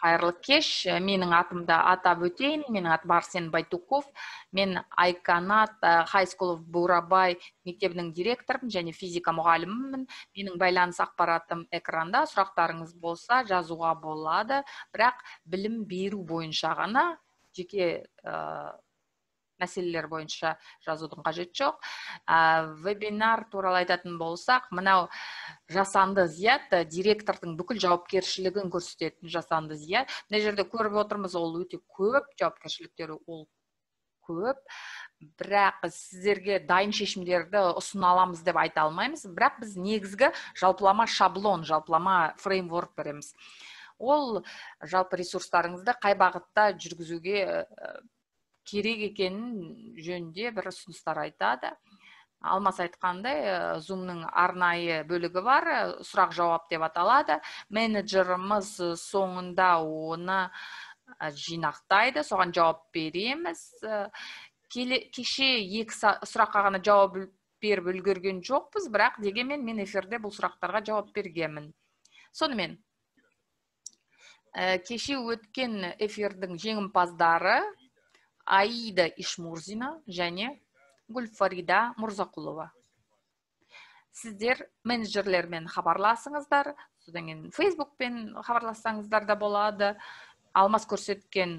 Қайырлы кеш. Менің атымда атап өтейін. Менің атым Арсен Байтуков. Мен Айканат High School of Бурабай мектебінің директорымын және физика мұғалімімін. Менің байланыс ақпаратым экранда. Сұрақтарыңыз болса жазуға болады. Бірақ білім беру бойынша ғана, жеке мәселелер бойынша жазудың қажет жоқ. Вебинар туралы айтатын болсақ, мынау жасанды зият директордың бүкіл жауапкершілігін көрсететін жасанды зият. Мына жерде көріп отырмыз, ол өте көп, жауапкершіліктері ол көп. Бірақ сіздерге дайын шешімдерді ұсына аламыз деп айта алмаймыз. Бірақ біз негізгі жалпылама шаблон, жалпылама фреймворк береміз. Ол жалпы ресурстарыңызды қай бағытта жүргізуге керек екенін жөнінде бір ұсыныстар айтады. Алмас айтқандай, Zoom-ның арнайы бөлігі бар, сұрақ жауап деп аталады. Менеджеріміз соңында оны жинақтайды, соған жауап береміз. Кеше 2 сұраққа ғана жауап беріп үлгерген жоқпыз, бірақ дегенмен мен эфирде бұл сұрақтарға жауап бергенмін. Сонымен, кеше өткен эфирдің жеңімпаздары Аида Ишмурзина және Гүлфарида Мұрзақұлова. Сіздер менеджерлермен хабарласыңыздар, содан кейін Фейсбукпен хабарлассаңыздар да болады. Алмас көрсеткен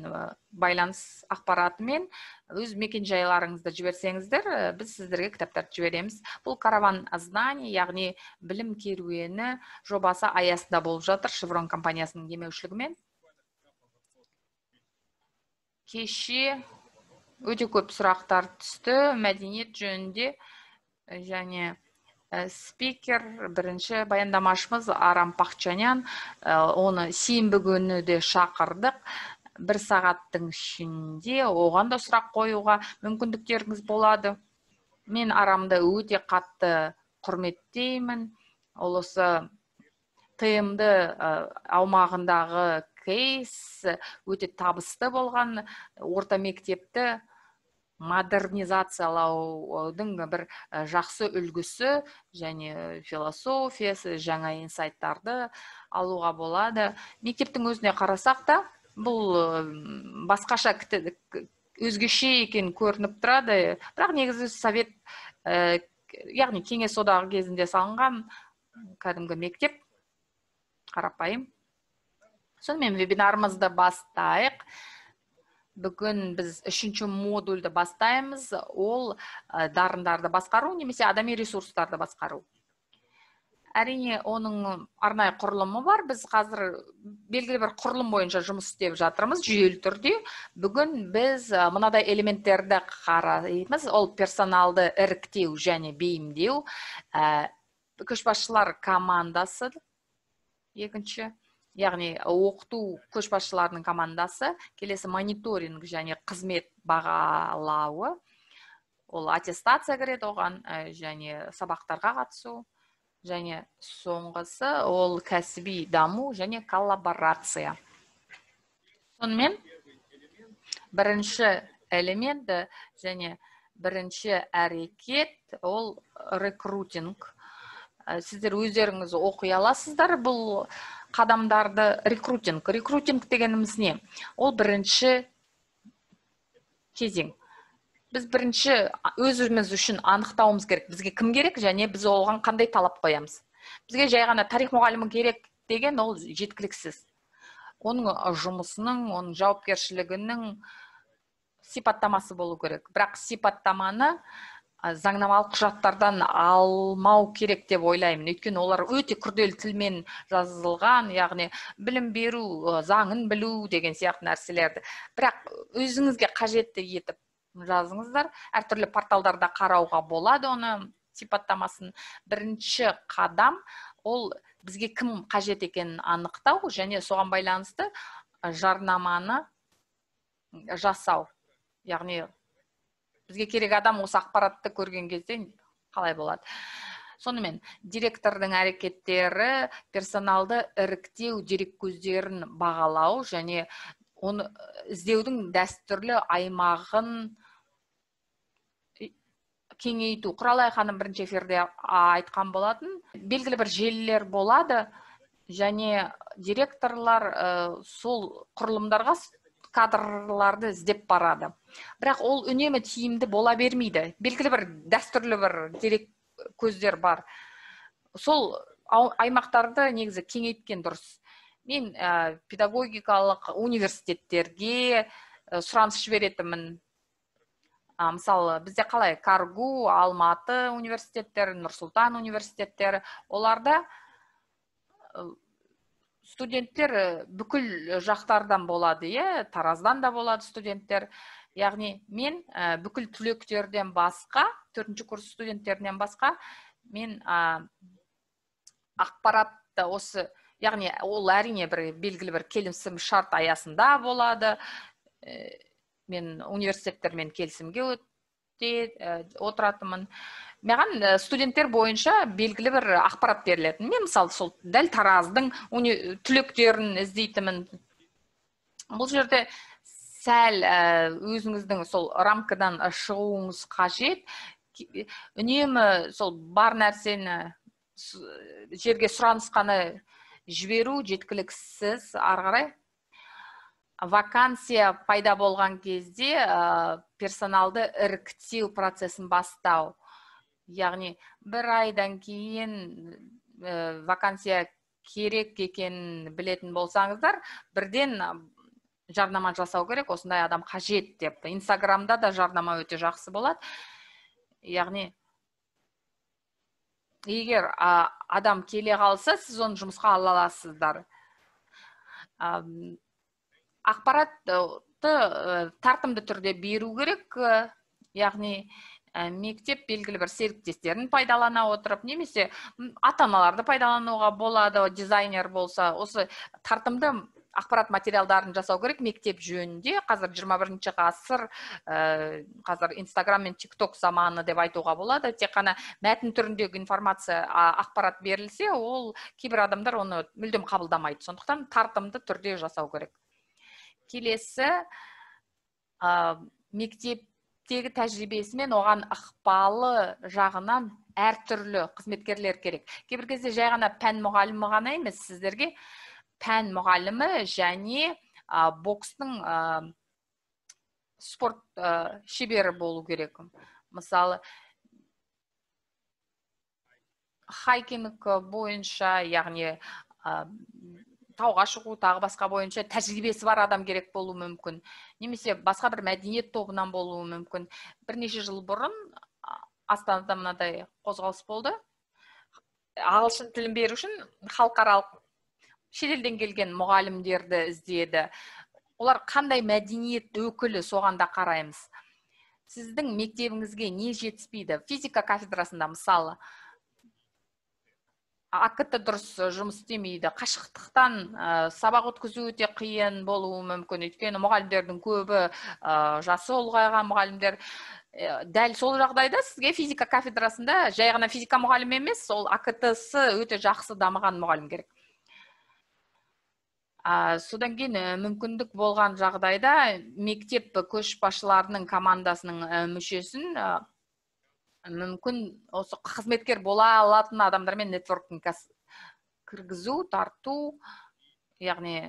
байланыс ақпаратымен өз мекенжайларыңызды жіберсеңіздер, біз сіздерге кітаптарды жібереміз. Бұл караван знаний, яғни білім керуені жобасы аясында болып жатыр, Шеврон компаниясының демеушілігімен. Кеше өте көп сұрақтар түсті мәдениет жөнінде, және спикер, бірінші баяндамашымыз Арам Пахчанян, оны сенбі күні де шақырдық. 1 сағаттың ішінде оған да сұрақ қоюға мүмкіндіктеріңіз болады. Мен Арамды өте қатты құрметтеймін. Ол осы ТМД аумағындағы кейс өте табысты болған, орта мектепті модернизациялаудың бір жақсы үлгісі және философиясы, жаңа инсайттарды алуға болады. Мектептің өзіне қарасақ та, бұл басқаша өзгеше екен көрініп тұрады, бірақ негізі совет, яғни кеңес одағы кезінде салынған кәдімгі мектеп, қарапайым. Сонымен вебинарымызды бастайық. Бүгін біз 3-ші модульді бастаймыз, ол дарындарды басқару немесе адами ресурстарды басқару. Әрине, оның арнайы құрылымы бар. Біз қазір белгілі бір құрылым бойынша жұмыс істеп жатырмыз, жүйелі түрде. Бүгін біз мынадай элементтерді қараймыз. Ол персоналды іріктеу және бейімдеу, көшбасшылар командасы, екінші, яғни оқыту көшбасшыларының командасы, келесі мониторинг және қызмет бағалауы, ол аттестация кіреді оған, және сабақтарға қатысу, және соңғысы ол кәсіби даму және коллаборация. Сонымен, бірінші элемент және бірінші әрекет ол рекрутинг. Сіздер өздеріңіз оқи аласыздар бұл қадамдарды. Рекрутинг. Рекрутинг дегеніміз не? Ол бірінші кезең. Біз бірінші өзіміз үшін анықтауымыз керек. Бізге кім керек және біз оған қандай талап қоямыз. Бізге жай ғана тарих мұғалімі керек деген ол жеткіліксіз. Оның жұмысының, оның жауапкершілігінің сипаттамасы болу керек. Бірақ сипаттаманы заңнамалық құжаттардан алмау керек деп ойлаймын. Өйткені олар өте күрделі тілмен жазылған, яғни білім беру, заңын білу деген сияқты нәрселерді. Бірақ өзіңізге қажетті етіп жазыңыздар. Әртүрлі порталдарда қарауға болады оны сипаттамасын. Бірінші қадам ол бізге кім қажет екенін анықтау және соған байланысты жарнаманы жасау. Яғни бізге керек адам осы ақпаратты көрген кезде қалай болады. Сонымен, директордың әрекеттері, персоналды іріктеу дереккөздерін бағалау және оны іздеудің дәстүрлі аймағын кеңейту. Құралай ханым бірінші эфирде айтқан болатын. Белгілі бір желілер болады, және директорлар сол құрылымдарға кадрларды іздеп барады. Бірақ ол үнемі тиімді бола бермейді. Белгілі бір дәстүрлі бір дерек көздер бар. Сол аймақтарды негізі кеңейткен дұрыс. Мен педагогикалық университеттерге сұраныс жіберетінмін. Мысалы, бізде қалай Каргу, Алматы университеттері, Нұрсұлтан университеттері, оларда студенттер бүкіл жақтардан болады, Тараздан да болады студенттер. Яғни мен бүкіл түлектерден басқа, 4-ші курс студенттерінен басқа, мен ақпаратты осы, яғни ол әрине бір белгілі бір келісім шарт аясында болады. Мен университеттермен келісімге отыратынмын. Маған студенттер бойынша белгілі бір ақпарат берілетін. Мен мысалы сол дәл Тараздың түлектерін іздейтінмін. Бұл жерде сәл өзіңіздің сол рамкадан шығуыңыз қажет. Үнемі сол бар нәрсені жерге сұранысқаны жіберу жеткіліксіз. Ары қарай вакансия пайда болған кезде персоналды іріктеу процесін бастау. Яғни бір айдан кейін вакансия керек екенін білетін болсаңыздар, бірден жарнама жасау керек, осындай адам қажет деп. Инстаграмда да жарнама өте жақсы болады. Яғни егер адам келе қалса, сіз оны жұмысқа ала аласыздар. Ақпаратты тартымды түрде беру керек, яғни мектеп белгілі бір серіктестерін пайдалана отырып, немесе ата-аналарды пайдалануға болады, дизайнер болса, осы тартымды ақпарат материалдарын жасау керек мектеп жөнінде. Қазір 21-ші ғасыр, қазір Инстаграм мен ТикТок заманы деп айтуға болады. Тек қана мәтін түріндегі информация, ақпарат берілсе, ол кейбір адамдар оны мүлдем қабылдамайды. Сондықтан тартымды түрде жасау керек. Келесі, мектептегі тәжірибесімен оған ықпалы жағынан әртүрлі қызметкерлер керек. Кейбір кезде жай ғана пән мұғалімі ғана емес, сіздерге пән мұғалімі және бокстың спорт шебері болу керек. Мысалы, хайкинг бойынша, яғни тауға шығу, тағы басқа бойынша тәжірибесі бар адам керек болуы мүмкін. Немесе басқа бір мәдениет тобынан болуы мүмкін. Бірнеше жыл бұрын Астанада мынадай қозғалыс болды. Ағылшын тілін беру үшін халықаралық шетелден келген мұғалімдерді іздеді. Олар қандай мәдениет өкілі, соған да қараймыз. Сіздің мектебіңізге не жетіспейді? Физика кафедрасында мысалы АКТ дұрыс жұмыс істемейді. Қашықтықтан сабақ өткізу өте қиын болуы мүмкін. Өйткені мұғалімдердің көбі жасы ұлғайған мұғалімдер. Дәл сол жағдайда сізге физика кафедрасында жай ғана физика мұғалім емес, ол АКТ-сы өте жақсы дамыған мұғалім керек. Содан кейін мүмкіндік болған жағдайда мектеп көшбасшыларының командасының мүшесін мүмкін осы қызметкер бола алатын адамдармен нетворкинг кіргізу, тарту, яғни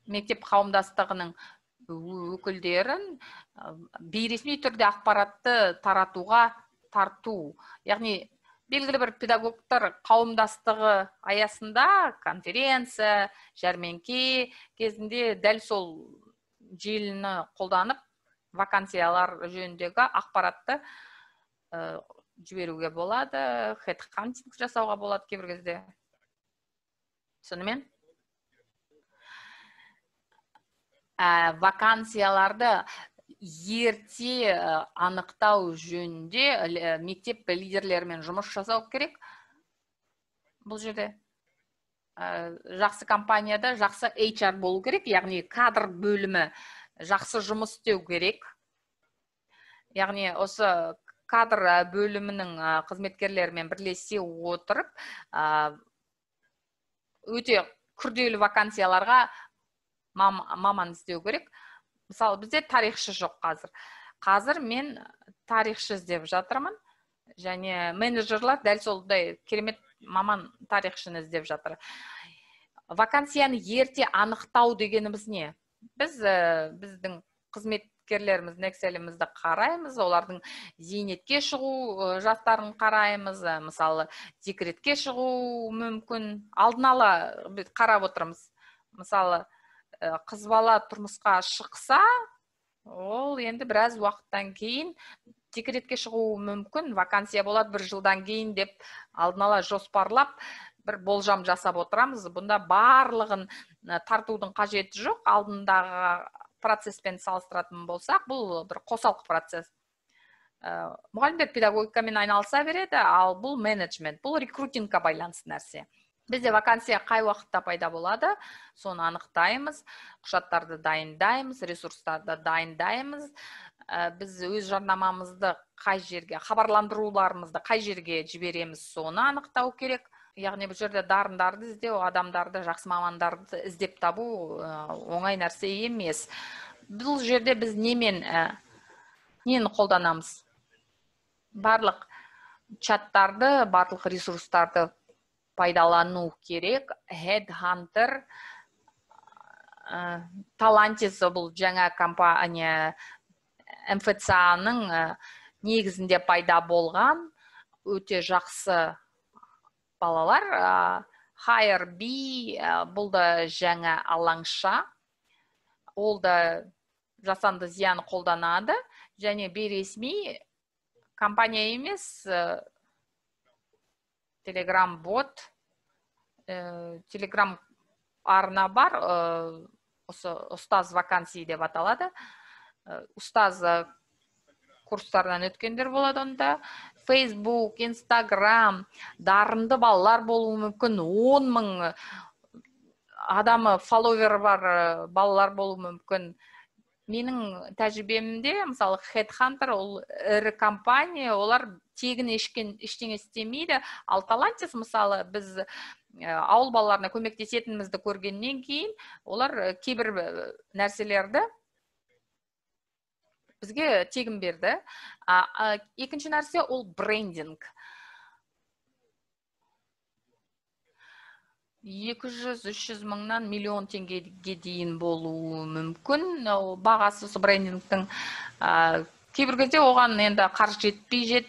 мектеп қауымдастығының өкілдерін бейресми түрде ақпаратты таратуға тарту. Яғни белгілі бір педагогтар қауымдастығы аясында конференция, жәрмеңке кезінде дәл сол желіні қолданып вакансиялар жөніндегі ақпаратты жіберуге болады, хедхантинг жасауға болады кейбір кезде. Сонымен вакансияларды ерте анықтау жөнінде мектеп лидерлерімен жұмыс жасау керек. Бұл жерде жақсы компанияда жақсы HR болу керек, яғни кадр бөлімі жақсы жұмыс істеу керек. Яғни осы кадр бөлімінің қызметкерлерімен бірлесе отырып, өте күрделі вакансияларға маман іздеу керек. Мысалы, бізде тарихшы жоқ қазір. Қазір мен тарихшы іздеп жатырмын. Және менеджерлар дәл солдай керемет маман тарихшыны іздеп жатыр. Вакансияны ерте анықтау дегеніміз не? Біздің қызметкерлеріміз Excel'імізді қараймыз, олардың зейнетке шығу жастарын қараймыз, мысалы декретке шығу мүмкін, алдын ала қарап отырмыз. Мысалы қыз бала тұрмысқа шықса, ол енді біраз уақыттан кейін декретке шығу мүмкін, вакансия болады 1 жылдан кейін деп алдын ала жоспарлап бір болжам жасап отырамыз. Бұнда барлығын тартудың қажеті жоқ. Алдындағы процесспен салыстыратын болсақ, бұл бір қосалқы процесс. Мұғалімдер педагогикамен айналыса береді, ал бұл менеджмент, бұл рекрутингқа байланысты нәрсе. Бізде вакансия қай уақытта пайда болады, соны анықтаймыз, құжаттарды дайындаймыз, ресурстарды дайындаймыз. Біз өз жарнамамызды қай жерге, хабарландыруларымызды қай жерге жібереміз, соны анықтау керек. Яғни бұл жерде дарындарды іздеу, адамдарды, жақсы мамандарды іздеп табу оңай нәрсе емес. Бұл жерде біз нені қолданамыз? Барлық чаттарды, барлық ресурстарды пайдалану керек. Headhunter, Talentis бұл жаңа компания МФЦА-ның негізінде пайда болған өте жақсы балалар. HireBee бұл да жаңа алаңша. Ол да жасанды зияны қолданады, және бейресми компания емес, Telegram бот, Telegram арна бар, ұстаз вакансии деп аталады. Ұстаз курстарынан өткендер болады онда. Facebook, Instagram, дарынды балалар болуы мүмкін, 10.000 адамы фолловері бар балалар болуы мүмкін. Менің тәжірибемде, мысалы, Headhunter, ол ірі компания, олар тегін ештеңе істемейді. Ал Talentis, мысалы, біз ауыл балаларына көмектесетінімізді көргеннен кейін, олар кейбір нәрселерді бізге тегін берді. Екінші нәрсе ол брендинг. 200-300 мыңнан миллион теңгеге дейін болуы мүмкін. Бағасы брендингтің кейбір кезде оған енді қаржы жетпей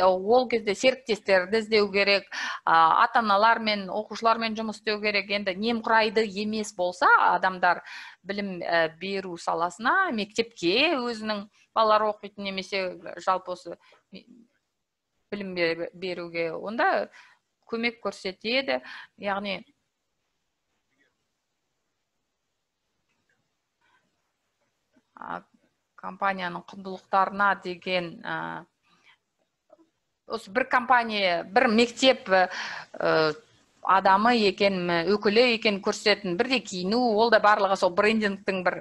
ол кезде серіктестерді іздеу керек, ата-аналармен, оқушылармен жұмыс істеу керек. Енді немқұрайды емес болса, адамдар білім беру саласына, мектепке өзінің балалар оқитын немесе жалпы осы білім беруге, онда көмек көрсетеді. Яғни компанияның құндылықтарына деген осы бір компания, бір мектеп адамы екен, өкілі екен көрсететін бірде киіну, ол да барлығы сол брендингтің бір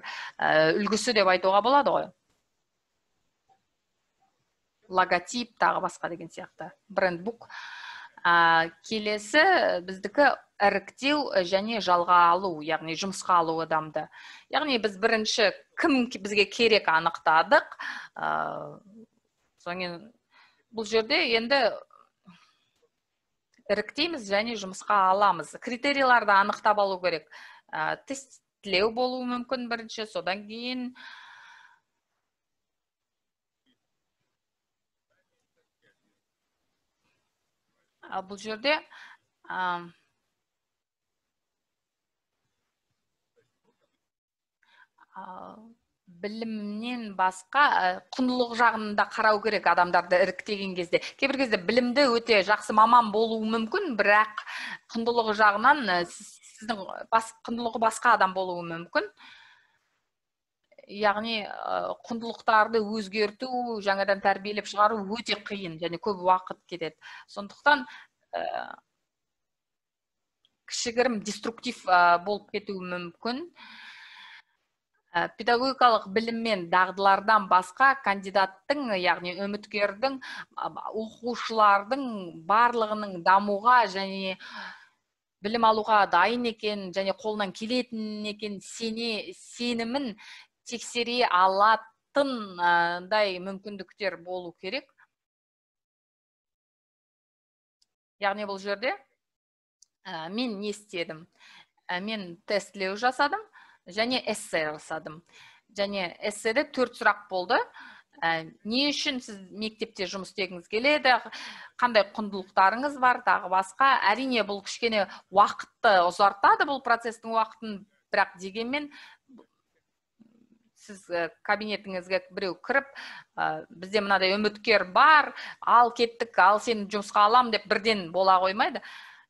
үлгісі деп айтуға болады ғой. Логотип, тағы басқа деген сияқты. Брендбук. Келесі біздікі іріктеу және жалға алу, яғни жұмысқа алу адамды. Яғни біз бірінші кім бізге керек анықтадық. Соңын бұл жерде енді іріктейміз және жұмысқа аламыз. Критерияларды анықтап алу керек. Тестілеу болуы мүмкін бірінші, содан кейін бұл жерде білімнен басқа құндылық жағында қарау керек адамдарды іріктеген кезде. Кейбір кезде білімді өте жақсы маман болуы мүмкін, бірақ құндылығы жағынан сіздің құндылығы басқа адам болуы мүмкін. Яғни құндылықтарды өзгерту, жаңадан тәрбиелеп шығару өте қиын, және көп уақыт кетеді. Сондықтан кішігірім деструктив болып кетуі мүмкін. Педагогикалық білім мен дағдылардан басқа кандидаттың, яғни үміткердің, оқушылардың барлығының дамуға және білім алуға дайын екен, және қолынан келетін екен сенімін тексере алатындай мүмкіндіктер болу керек. яғни бұл жерде мен не істедім? Мен тестілеу жасадым, және эссе жасадым. Және эсседе 4 сұрақ болды. Не үшін сіз мектепте жұмыс істегіңіз келеді, қандай құндылықтарыңыз бар, тағы басқа. Әрине бұл кішкене уақытты ұзартады, бұл процестің уақытын, бірақ дегенмен сіз кабинетіңізге біреу кіріп, бізде мынадай үміткер бар, ал кеттік, ал сені жұмысқа алам деп бірден бола қоймайды.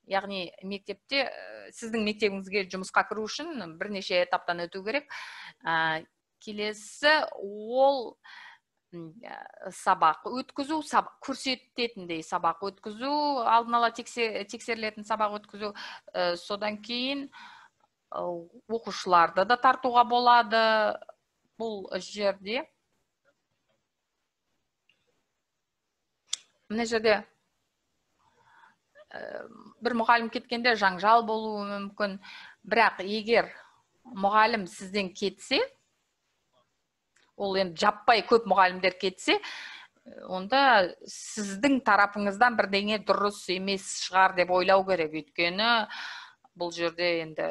Яғни мектепте сіздің мектебіңізге жұмысқа кіру үшін бірнеше этаптан өту керек. Келесі ол сабақ өткізу, көрсететіндей сабақ өткізу, алдын ала тексерілетін сабақ өткізу, содан кейін оқушыларды да тартуға болады. Бұл жерде мына жерде бір мұғалім кеткенде жаңжал болуы мүмкін, бірақ егер мұғалім сізден кетсе, ол енді жаппай көп мұғалімдер кетсе, онда сіздің тарапыңыздан бірдеңе дұрыс емес шығар деп ойлау керек. Өйткені бұл жерде енді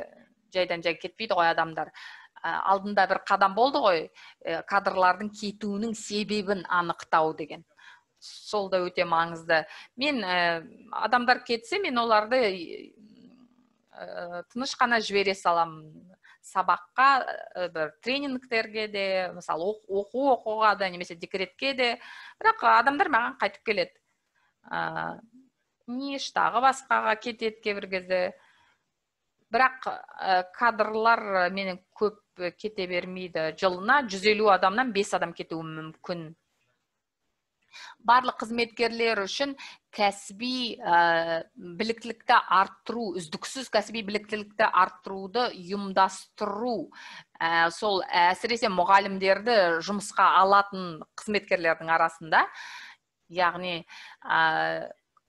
жайдан жай кетпейді ғой адамдар. Алдында бір қадам болды ғой, кадрлардың кетуінің себебін анықтау деген. Сол да өте маңызды. Мен адамдар кетсе, мен оларды тыныш қана жібере салам. Сабаққа, бір тренингтерге де, мысалы оқуға да, немесе декретке де, бірақ адамдар маған қайтып келеді. Нештағы басқаға кетеді кейбір кезде. Бірақ кадрлар менің көп кете бермейді. Жылына 150 адамнан 5 адам кетуі мүмкін. Барлық қызметкерлер үшін кәсіби біліктілікті арттыру, үздіксіз кәсіби біліктілікті арттыруды ұйымдастыру, сол әсіресе мұғалімдерді жұмысқа алатын қызметкерлердің арасында, яғни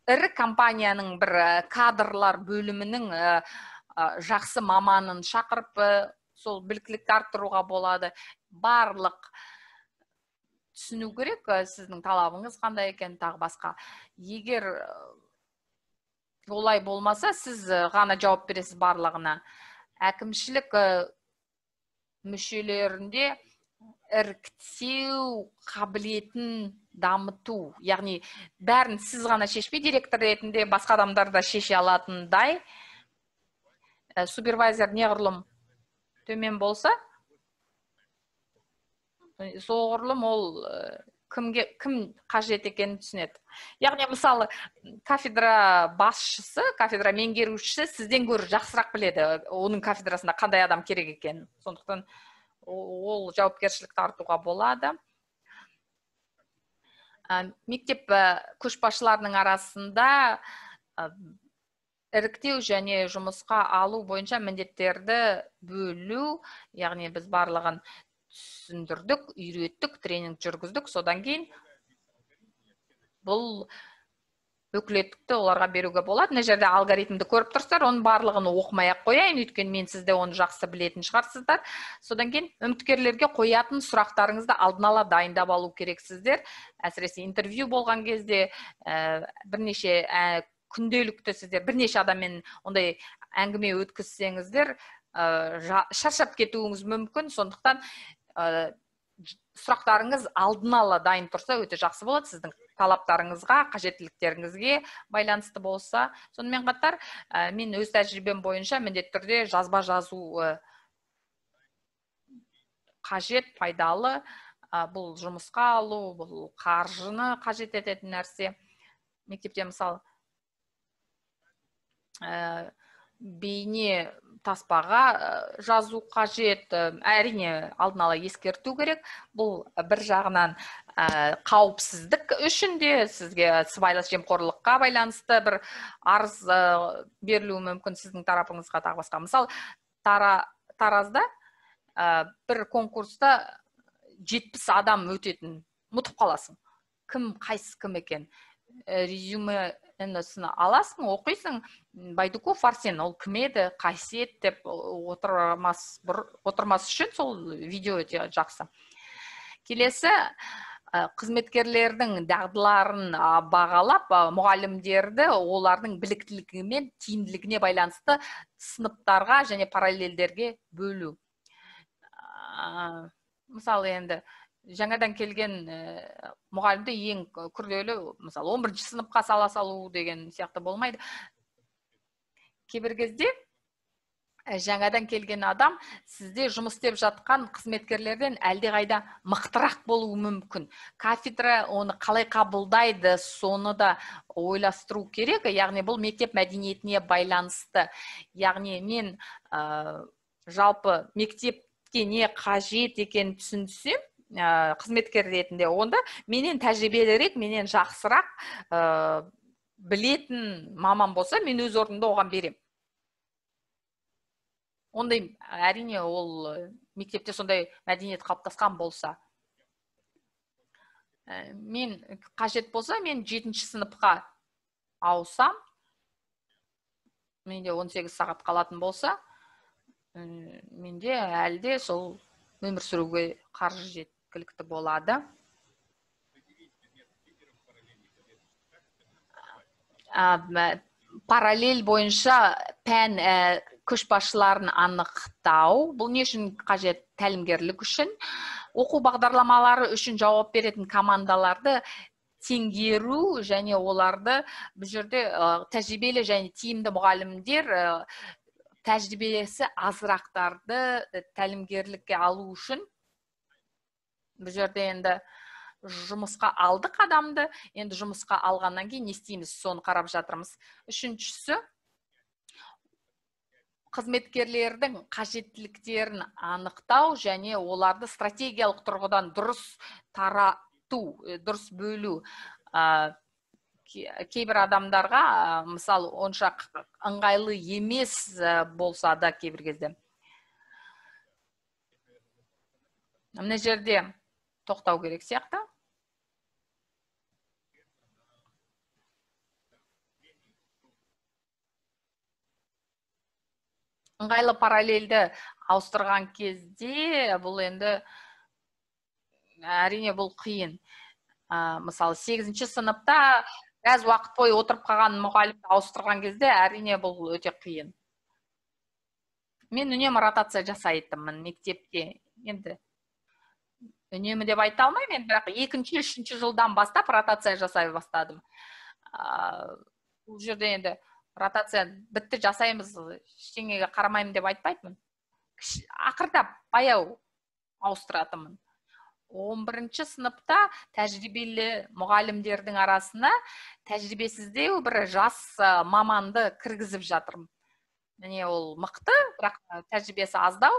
ірі компанияның бір кадрлар бөлімінің жақсы маманын шақырып, сол біліктілікті арттыруға болады. Барлық түсіну керек, сіздің талабыңыз қандай екен, тағы басқа. Егер олай болмаса, сіз ғана жауап бересіз барлығына. Әкімшілік мүшелерінде іріктеу қабілетін дамыту, яғни бәрін сіз ғана шешпей, директор ретінде басқа адамдар да шеше алатындай, супервайзер неғұрлым төмен болса, соғұрлым ол кім қажет екенін түсінеді. Яғни, мысалы, кафедра басшысы, кафедра меңгерушісі сізден гөрі жақсырақ біледі, оның кафедрасында қандай адам керек екенін. Сондықтан ол жауапкершілікті артуға болады. Мектеп көшбасшыларының арасында іріктеу және жұмысқа алу бойынша міндеттерді бөлу, яғни біз барлығын түсіндірдік, үйреттік, тренинг жүргіздік, содан кейін бұл өкілеттікті оларға беруге болады. Мына жерде алгоритмді көріп тұрсыздар, оның барлығын оқымай-ақ қояйын, өйткені мен сізде оны жақсы білетін шығарсыздар. Содан кейін үміткерлерге қоятын сұрақтарыңызды алдын ала дайындап алу керексіздер. Әсіресе интервью болған кезде бірнеше күнделікті сіздер бірнеше адаммен ондай әңгіме өткізсеңіздер, шаршап кетуіңіз мүмкін. Сондықтан сұрақтарыңыз алдын ала дайын тұрса өте жақсы болады, сіздің талаптарыңызға, қажеттіліктеріңізге байланысты болса. Сонымен қатар, мен өз тәжірибем бойынша міндетті түрде жазба жазу қажет, пайдалы. Бұл жұмысқа алу, бұл қаржыны қажет ететін нәрсе. Мектепте мысалы бейне таспаға жазу қажет, әрине алдын ала ескерту керек. Бұл бір жағынан қауіпсіздік үшін де, сізге сыбайлас жемқорлыққа байланысты бір арыз берілуі мүмкін сіздің тарапыңызға, тағы басқа. Мысалы, Таразда бір конкурста 70 адам өтетін, ұмытып қаласың. Қайсысы кім екен? Резюме аласың, оқисың, Байдуков Арсен, ол кім еді, қайсы еді деп отырмас үшін сол видео өте жақсы. Келесі, қызметкерлердің дағдыларын бағалап, мұғалімдерді олардың біліктілігі мен тиімділігіне байланысты сыныптарға және параллельдерге бөлу. Мысалы, енді жаңадан келген мұғалімді ең күрделі, мысалы 11-ші сыныпқа сала салу деген сияқты болмайды. Кейбір кезде жаңадан келген адам сізде жұмыс істеп жатқан қызметкерлерден әлдеқайда мықтырақ болуы мүмкін. Кафедра оны қалай қабылдайды, соны да ойластыру керек. Яғни бұл мектеп мәдениетіне байланысты. Яғни мен жалпы мектепке не қажет екенін түсінсем, қызметкер ретінде, онда менен тәжірибелірек, менен жақсырақ білетін маман болса, мен өз орнымда оған берем. Ондай, әрине, ол мектепте сондай мәдениет қалыптасқан болса. Мен қажет болса, мен 7-ші сыныпқа ауысам, менде 18 сағат қалатын болса, менде әлде сол өмір сүруге қаржы жеткілікті болады. Параллель бойынша пән көшбасшыларын анықтау. Бұл не үшін қажет? Тәлімгерлік үшін. Оқу бағдарламалары үшін жауап беретін командаларды теңгеру және оларды бұл жерде тәжірибелі және тиімді мұғалімдер тәжірибесі азырақтарды тәлімгерлікке алу үшін бұл жерде енді жұмысқа алдық адамды, енді жұмысқа алғаннан кейін не істейміз, соны қарап жатырмыз. Үшіншісі, қызметкерлердің қажеттіліктерін анықтау және оларды стратегиялық тұрғыдан дұрыс тарату, дұрыс бөлу. Кейбір адамдарға, мысалы, онша ыңғайлы емес болса да кейбір кезде. Мына жерде тоқтау керек сияқты. Ыңғайлы параллельді ауыстырған кезде бұл енді әрине бұл қиын. Мысалы 8-ші сыныпта аз уақыт бойы отырып қалған мұғалімді ауыстырған кезде әрине бұл өте қиын. Мен үнемі ротация жасайтынмын мектепте. Енді үнемі деп айта алмаймын, бірақ 2-ші, 3-ші жылдан бастап ротация жасай бастадым. Бұл жерде енді ротация бітті жасаймыз, ештеңеге қарамаймын деп айтпайтын. Ақыртап баяу ауыстыратынмын. 11-ші сыныпта тәжірибелі мұғалімдердің арасына тәжірибесіздеу бір жас маманды кіргізіп жатырмын. Міне ол мықты, бірақ тәжірибесі аздау,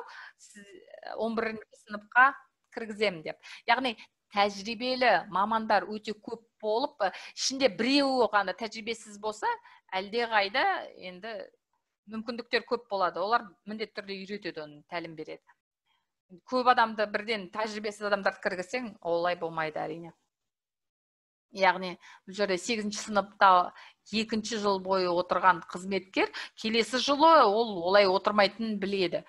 11-ші сыныпқа кіргіземін деп. Яғни тәжірибелі мамандар өте көп болып, ішінде біреуі ғана тәжірибесіз болса, әлде қайда енді мүмкіндіктер көп болады. Олар міндетті түрде үйретеді, оны тәлім береді. Көп адамды бірден тәжірибесіз адамдарды кіргізсең, олай болмайды әрине. Яғни бұл жерде 8-ші сыныпта 2-ші жыл бойы отырған қызметкер келесі жылы ол олай отырмайтынын біледі.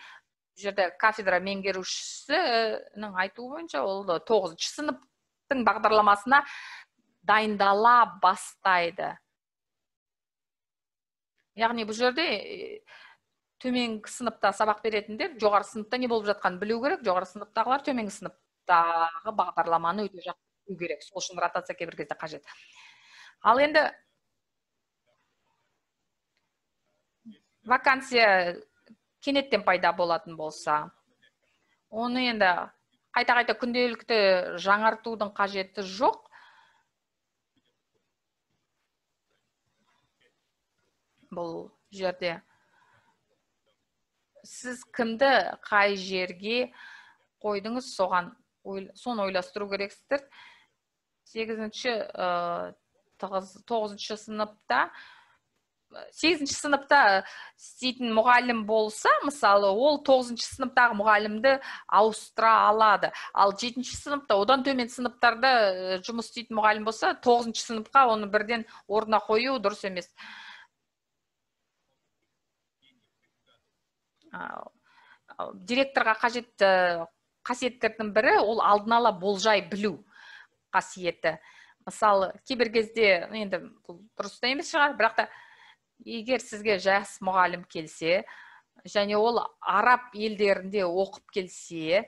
Бұл жерде кафедра меңгерушісінің айтуы бойынша ол 9-ші сыныптың бағдарламасына дайындала бастайды. Яғни бұл жерде төменгі сыныпта сабақ беретіндер жоғары сыныпта не болып жатқанын білу керек, жоғары сыныптағылар төменгі сыныптағы бағдарламаны өте жақсы білу керек. Сол үшін ротация кейбір кезде қажет. Ал енді вакансия кенеттен пайда болатын болса, оны енді қайта-қайта күнделікті жаңартудың қажеті жоқ. Бұл жерде сіз кімді қай жерге қойдыңыз, соны ойластыру керексіздер. 9-ші сыныпта 8-ші сыныпта істейтін мұғалім болса, мысалы, ол 9-ші сыныптағы мұғалімді ауыстыра алады. Ал 7-ші сыныпта, одан төмен сыныптарда жұмыс істейтін мұғалім болса, 9-ші сыныпқа оны бірден орнына қою дұрыс емес. Директорға қажет қасиеттердің бірі ол алдын ала болжай білу. қасиеті. Мысалы, кейбір кезде енді бұл дұрыс та емес шығар, бірақ та егер сізге жас мұғалім келсе, және ол араб елдерінде оқып келсе,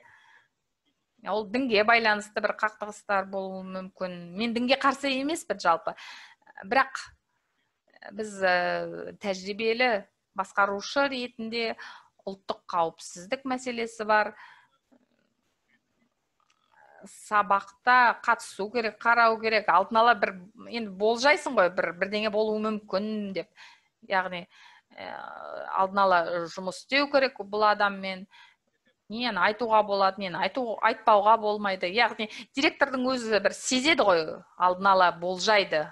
ол дінге байланысты бір қақтығыстар болуы мүмкін. Мен дінге қарсы емеспін жалпы. Бірақ біз тәжірибелі басқарушы ретінде ұлттық қауіпсіздік мәселесі бар. Сабақта қатысу керек, қарау керек, алдын ала бір енді болжайсың ғой, бірдеңе болуы мүмкін деп. Яғни алдын ала жұмыс істеу керек бұл адаммен. Нені айтуға болады, нені айтпауға болмайды. Яғни директордың өзі бір сезеді ғой, алдын ала болжайды.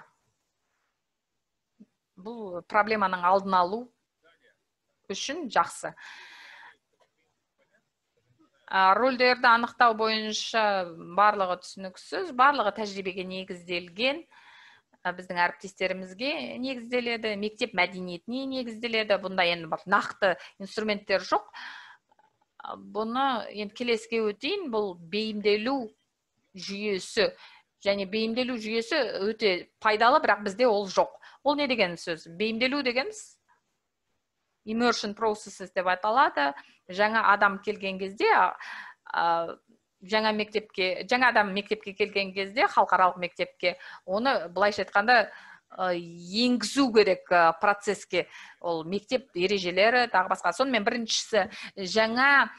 Бұл проблеманың алдын алу үшін жақсы. Рөлдерді анықтау бойынша барлығы түсініксіз, барлығы тәжірибеге негізделген. Біздің әріптестерімізге негізделеді, мектеп мәдениетіне негізделеді. Бұнда енді нақты инструменттер жоқ. Бұны енді келесіге өтейін, бұл бейімделу жүйесі. Және бейімделу жүйесі өте пайдалы, бірақ бізде ол жоқ. Ол не деген сөз? Бейімделу дегеніміз immersion processes деп аталады. Жаңа адам келген кезде, жаңа адам мектепке келген кезде, халықаралық мектепке, оны былайша айтқанда енгізу керек процеске, ол мектеп ережелері, тағы басқа. Сонымен біріншісі, жаңа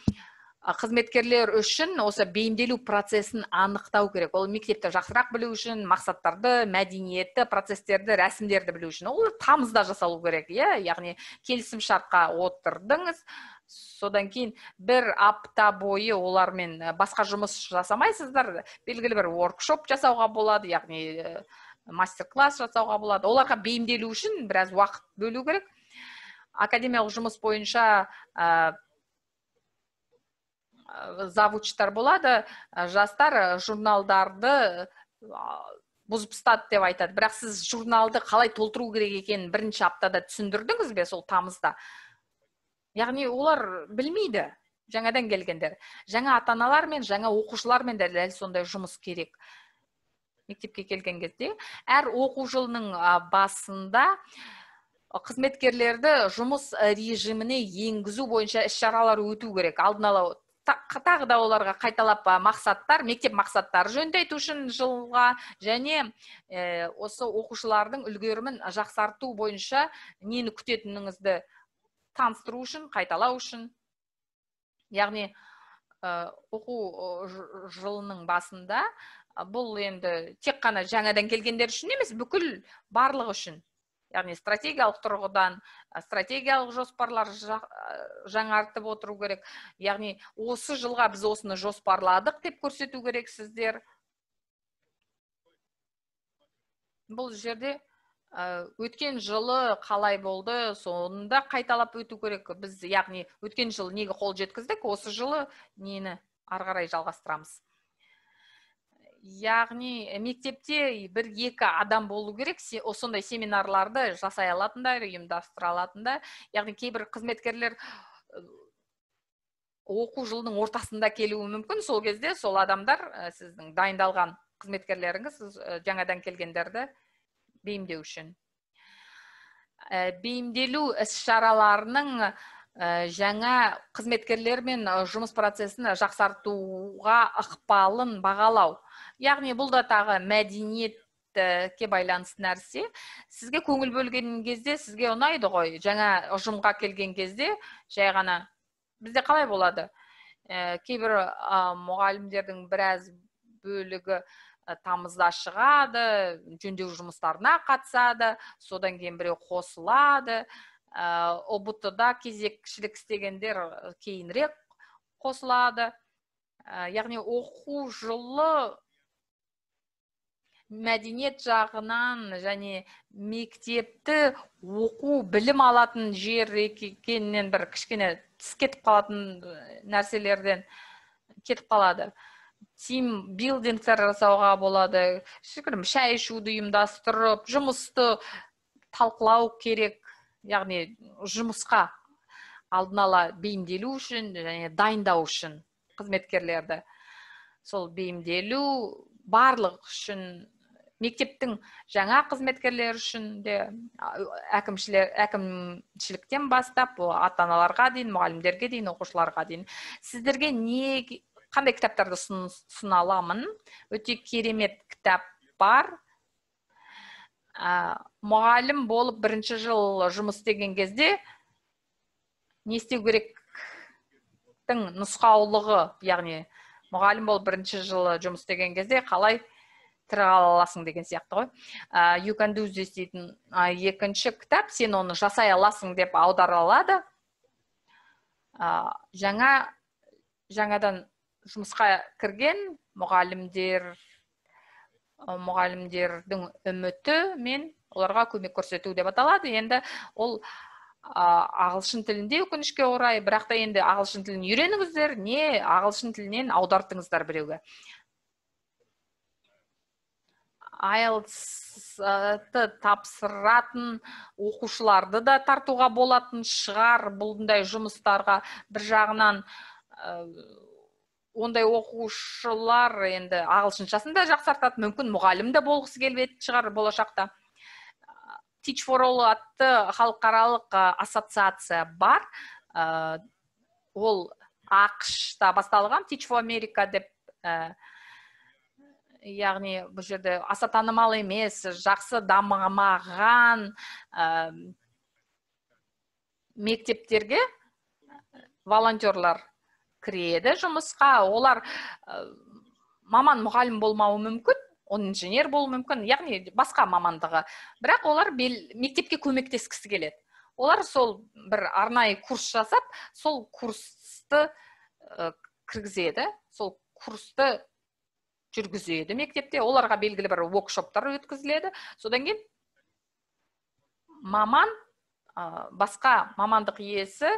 қызметкерлер үшін осы бейімделу процесін анықтау керек. Ол мектепті жақсырақ білу үшін, мақсаттарды, мәдениетті, процестерді, рәсімдерді білу үшін. Ол тамызда жасалу керек, яғни келісім шартқа отырдыңыз, содан кейін бір апта бойы олармен басқа жұмыс жасамайсыздар, белгілі бір воркшоп жасауға болады, яғни мастер-класс жасауға болады. Оларға бейімделу үшін біраз уақыт бөлу керек. Академиялық жұмыс бойынша завучтар болады, жастар журналдарды бұзып тастады деп айтады. Бірақ сіз журналды қалай толтыру керек екенін бірінші аптада түсіндірдіңіз бе, сол тамызда? Яғни олар білмейді, жаңадан келгендер. Жаңа ата-аналар мен жаңа оқушылармен де дәл сондай жұмыс керек. Мектепке келген кезде әр оқу жылының басында қызметкерлерді жұмыс режиміне енгізу бойынша іс-шаралар өту керек. Алдын ала тағы да оларға қайталап мақсаттар, мектеп мақсаттары жөнінде айту үшін жылға, және осы оқушылардың үлгерімін жақсарту бойынша нені күтетініңізді таныстыру үшін, қайталау үшін. Яғни оқу жылының басында бұл енді тек қана жаңадан келгендер үшін емес, бүкіл барлығы үшін. Яғни стратегиялық тұрғыдан, стратегиялық жоспарлар жаңартып отыру керек. Яғни осы жылға біз осыны жоспарладық деп көрсету керек сіздер. Бұл жерде өткен жылы қалай болды, сонда қайталап өту керек. Біз, яғни өткен жылы неге қол жеткіздік, осы жылы нені ары қарай жалғастырамыз. Яғни мектепте бір-екі адам болу керек, осындай семинарларды жасай алатындар, ұйымдастыра алатындар. Яғни кейбір қызметкерлер оқу жылының ортасында келуі мүмкін, сол кезде сол адамдар, сіздің дайындалған қызметкерлеріңіз, жаңадан келгендерді бейімдеу үшін. Бейімделу іс-шараларының жаңа қызметкерлермен жұмыс процесін жақсартуға ықпалын бағалау. Яғни бұл да тағы мәдениетке байланысты нәрсе. Сізге көңіл бөлген кезде сізге ұнайды ғой. Жаңа ұжымға келген кезде жай ғана бізде қалай болады? Кейбір мұғалімдердің біраз бөлігі тамызда шығады, жөндеу жұмыстарына қатысады, содан кейін біреу қосылады. ОБТ-да кезекшілік істегендер кейінірек қосылады. Яғни оқу жылы мәдениет жағынан және мектепті оқу, білім алатын жер екенінен бір кішкене тыс кетіп қалатын нәрселерден кетіп қалады. Тим билдингтер жасауға болады, шәй ішуді ұйымдастырып, жұмысты талқылау керек. Яғни жұмысқа алдын ала бейімделу үшін және дайындау үшін қызметкерлерді. Сол бейімделу барлық үшін мектептің жаңа қызметкерлер үшін де әкімшіліктен бастап ата-аналарға дейін, мұғалімдерге дейін, оқушыларға дейін сіздерге қандай кітаптарды ұсына аламын? Өте керемет кітап бар. Мұғалім болып бірінші жыл жұмыс істеген кезде не істеу керектің нұсқаулығы, яғни мұғалім болып бірінші жылы жұмыс істеген кезде қалай тірі қала аласың деген сияқты ғой. You can do this дейтін екінші кітап, сен оны жасай аласың деп аударылады. Жаңадан жұмысқа кірген мұғалімдердің үміті мен оларға көмек көрсету деп аталады. Енді ол ағылшын тілінде өкінішке орай, бірақ та енді ағылшын тілін үйреніңіздер, не ағылшын тілінен аудартыңыздар біреуге. IELTS-ты тапсыратын оқушыларды да тартуға болатын шығар бұлдай жұмыстарға. Bir жағынан ондай оқушылар енді ағылшыншасын да жақсартады, мүмкін мұғалім де болғысы келетін шығар болашақта. Teach for All атты халықаралық ассоциация бар. Ол ақш-та басталған, Teach for America деп, яғни бұл жерде аса танымал емес, жақсы дамымаған мектептерге волонтерлар кіреді жұмысқа. Олар маман мұғалім болмауы мүмкін, он инженер болуы мүмкін, яғни басқа мамандығы. Бірақ олар мектепке көмектескісі келеді. Олар сол бір арнайы курс жасап, сол курсты кіргізеді, сол курсты жүргізеді мектепте. Оларға белгілі бір workshoптар өткізіледі. Содан кейін маман, басқа мамандық иесі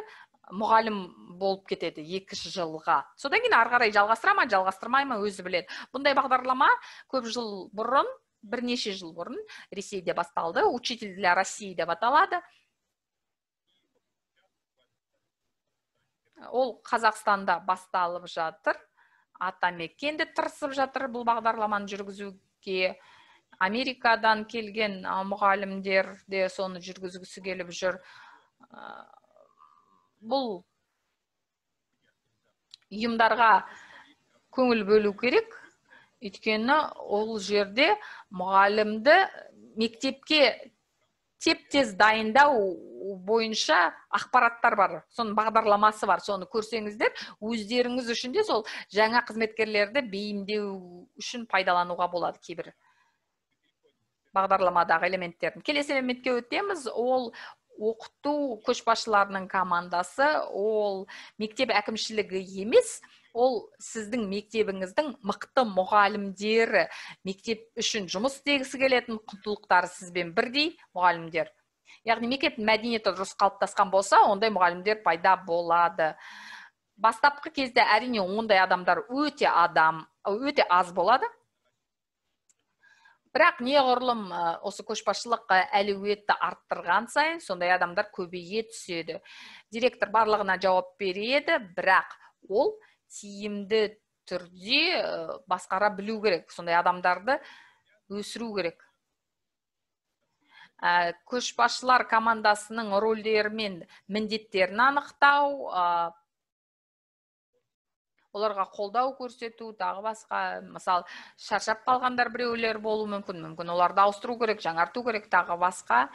мұғалім болып кетеді 2 жылға. Содан кейін ары қарай жалғастыра ма, жалғастырмай ма өзі біледі. Бұндай бағдарлама көп жыл бұрын, бірнеше жыл бұрын Ресейде басталды. Учитель для России деп аталады. Ол Қазақстанда басталып жатыр. Атамекенде тырысып жатыр бұл бағдарламаны жүргізуге. Америкадан келген мұғалімдер де соны жүргізгісі келіп жүр. Бұл ұйымдарға көңіл бөлу керек, өйткені ол жерде мұғалімді мектепке теп-тез дайындау бойынша ақпараттар бар, соның бағдарламасы бар, соны көрсеңіздер, өздеріңіз үшін де сол жаңа қызметкерлерді бейімдеу үшін пайдалануға болады кейбір бағдарламадағы элементтерін. Келесі элементке өтеміз, ол оқыту көшбасшыларының командасы, ол мектеп әкімшілігі емес, ол сіздің мектебіңіздің мықты мұғалімдері, мектеп үшін жұмыс істегісі келетін құндылықтары сізбен бірдей мұғалімдер. Яғни мектеп мәдениеті дұрыс қалыптасқан болса, ондай мұғалімдер пайда болады. Бастапқы кезде әрине ондай адамдар өте аз болады. Бірақ неғұрлым осы көшбасшылық әлеуетті арттырған сайын, сондай адамдар көбейе түседі. Директор барлығына жауап береді, бірақ ол тиімді түрде басқара білу керек. Сондай адамдарды өсіру керек. Көшбасшылар командасының рөлдері мен міндеттерін анықтау, оларға қолдау көрсету, тағы басқа, мысалы, шаршап қалғандар біреулер болуы мүмкін, оларды ауыстыру керек, жаңарту керек, тағы басқа.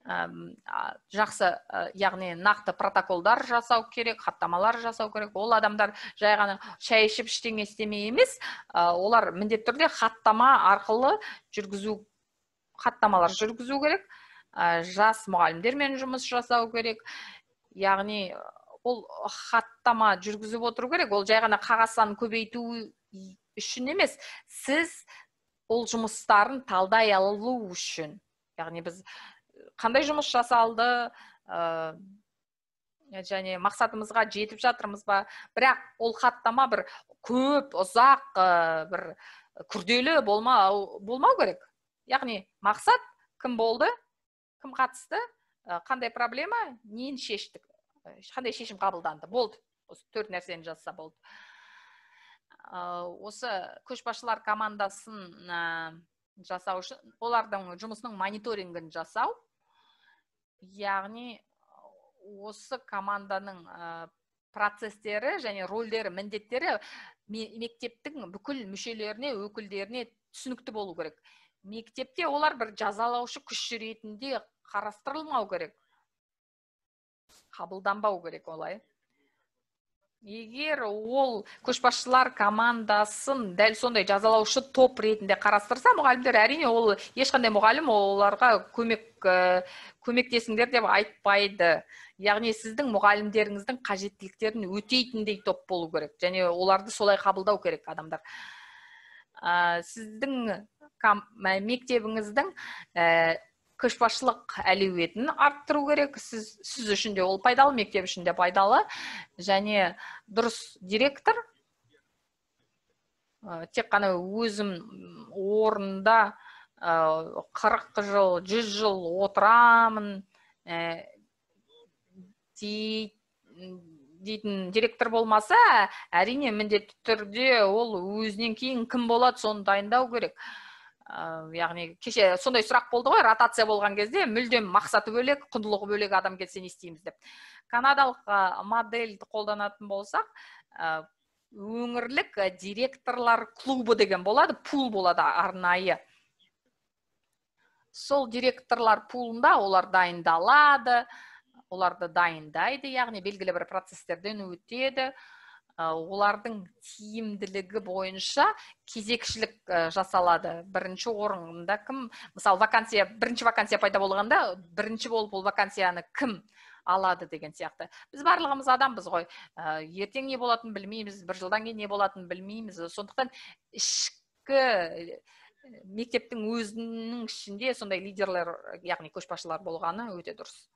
Жақсы, яғни нақты протоколдар жасау керек, хаттамалар жасау керек. Ол адамдар жай ғана шай ішіп ештеңе істемей емес, олар міндетті түрде хаттамалар жүргізу керек, жас мұғалімдермен жұмыс жасау керек. Яғни ол хаттама жүргізіп отыру керек, ол жай ғана қағаз санын көбейту үшін емес, сіз ол жұмыстарын талдай алу үшін. Яғни біз қандай жұмыс жасалды, және мақсатымызға жетіп жатырмыз ба, бірақ ол хаттама бір көп, ұзақ, бір күрделі болмау керек. Яғни мақсат кім болды, кім қатысты, қандай проблема, нені шештік, қандай шешім қабылданды, болды. Осы 4 нәрсені жазса болды. осы көшбасшылар командасын жасау үшін олардың жұмысының мониторингін жасау, яғни осы команданың процестері және рөлдері, міндеттері мектептің бүкіл мүшелеріне, өкілдеріне түсінікті болу керек. Мектепте олар бір жазалаушы күш ретінде қарастырылмау керек, қабылданбау керек олай. Егер ол көшбасшылар командасын дәл сондай жазалаушы топ ретінде қарастырса, мұғалімдер әрине ол ешқандай мұғалім оларға көмектесіңдер деп айтпайды. Яғни сіздің мұғалімдеріңіздің қажеттіліктерін өтейтіндей топ болу керек, және оларды солай қабылдау керек адамдар. Сіздің мектебіңіздің көшбасшылық әлеуетін арттыру керек. Сіз үшін де ол пайдалы, мектеп үшін де пайдалы. Және дұрыс директор тек қана өзім орында 40 жыл, 100 жыл отырамын дейтін директор болмаса, әрине міндетті түрде ол өзінен кейін кім болады, соны дайындау керек. Яғни кеше сондай сұрақ болды ғой, ротация болған кезде мүлдем мақсаты бөлек, құндылығы бөлек адам келсе не істейміз деп. Канадалық модельді қолданатын болсақ, өңірлік директорлар клубы деген болады, пул болады арнайы. Сол директорлар пулында олар дайындалады, оларды дайындайды, яғни белгілі бір процестерден өтеді. Олардың тиімділігі бойынша кезекшілік жасалады. Бірінші орында кім, мысалы бірінші вакансия пайда болғанда, бірінші болып ол вакансияны кім алады деген сияқты. Біз барлығымыз адамбыз ғой. Ертең не болатынын білмейміз, бір жылдан кейін не болатынын білмейміз. Сондықтан ішкі мектептің өзінің ішінде сондай лидерлер, яғни көшбасшылар болғаны өте дұрыс.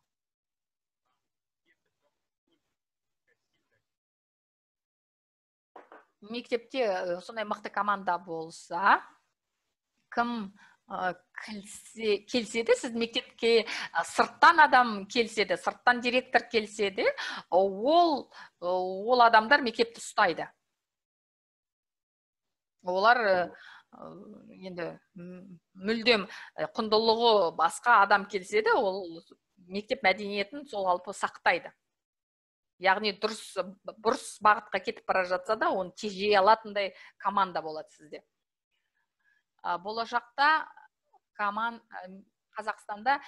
Мектепте сондай мықты команда болса, кім келседе, сіз мектепке сырттан адам келседе, сырттан директор келседе, ол адамдар мектепті ұстайды. Олар енді мүлдем құндылығы басқа адам келседе, ол мектеп мәдениетін сол алпы сақтайды. Яғни бұрыс бағытқа кетіп бара жатса да, оны тежей алатындай команда болады сізде. Болашақта Қазақстанда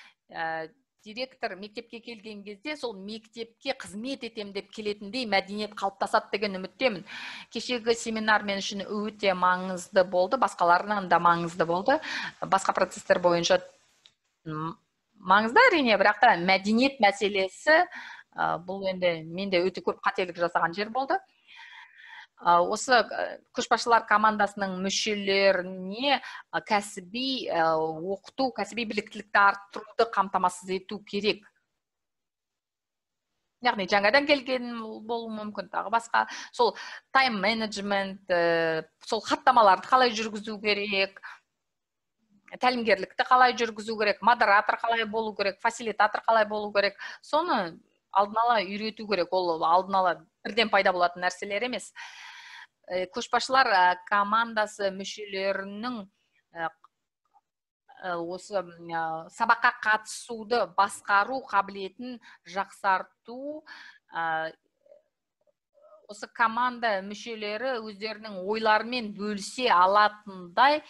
директор мектепке келген кезде сол мектепке қызмет етем деп келетіндей мәдениет қалыптасады деген үміттемін. Кешегі семинар мен үшін өте маңызды болды, басқаларынан да маңызды болды. Басқа процестер бойынша маңызды әрине, бірақ та мәдениет мәселесі бұл енді менде өте көп қателік жасаған жер болды. Осы көшбасшылар командасының мүшелеріне кәсіби оқыту, кәсіби біліктілікті арттыруды қамтамасыз ету керек. Яғни жаңадан келген болуы мүмкін, тағы басқа. Сол тайм менеджмент, сол хаттамаларды қалай жүргізу керек, тәлімгерлікті қалай жүргізу керек, модератор қалай болу керек, фасилитатор қалай болу керек, соны алдын ала үйрету керек. Ол алдын ала бірден пайда болатын нәрселер емес. Көшбасшылар командасы мүшелерінің осы сабаққа қатысуды басқару қабілетін жақсарту, осы команда мүшелері өздерінің ойларымен бөлісе алатындай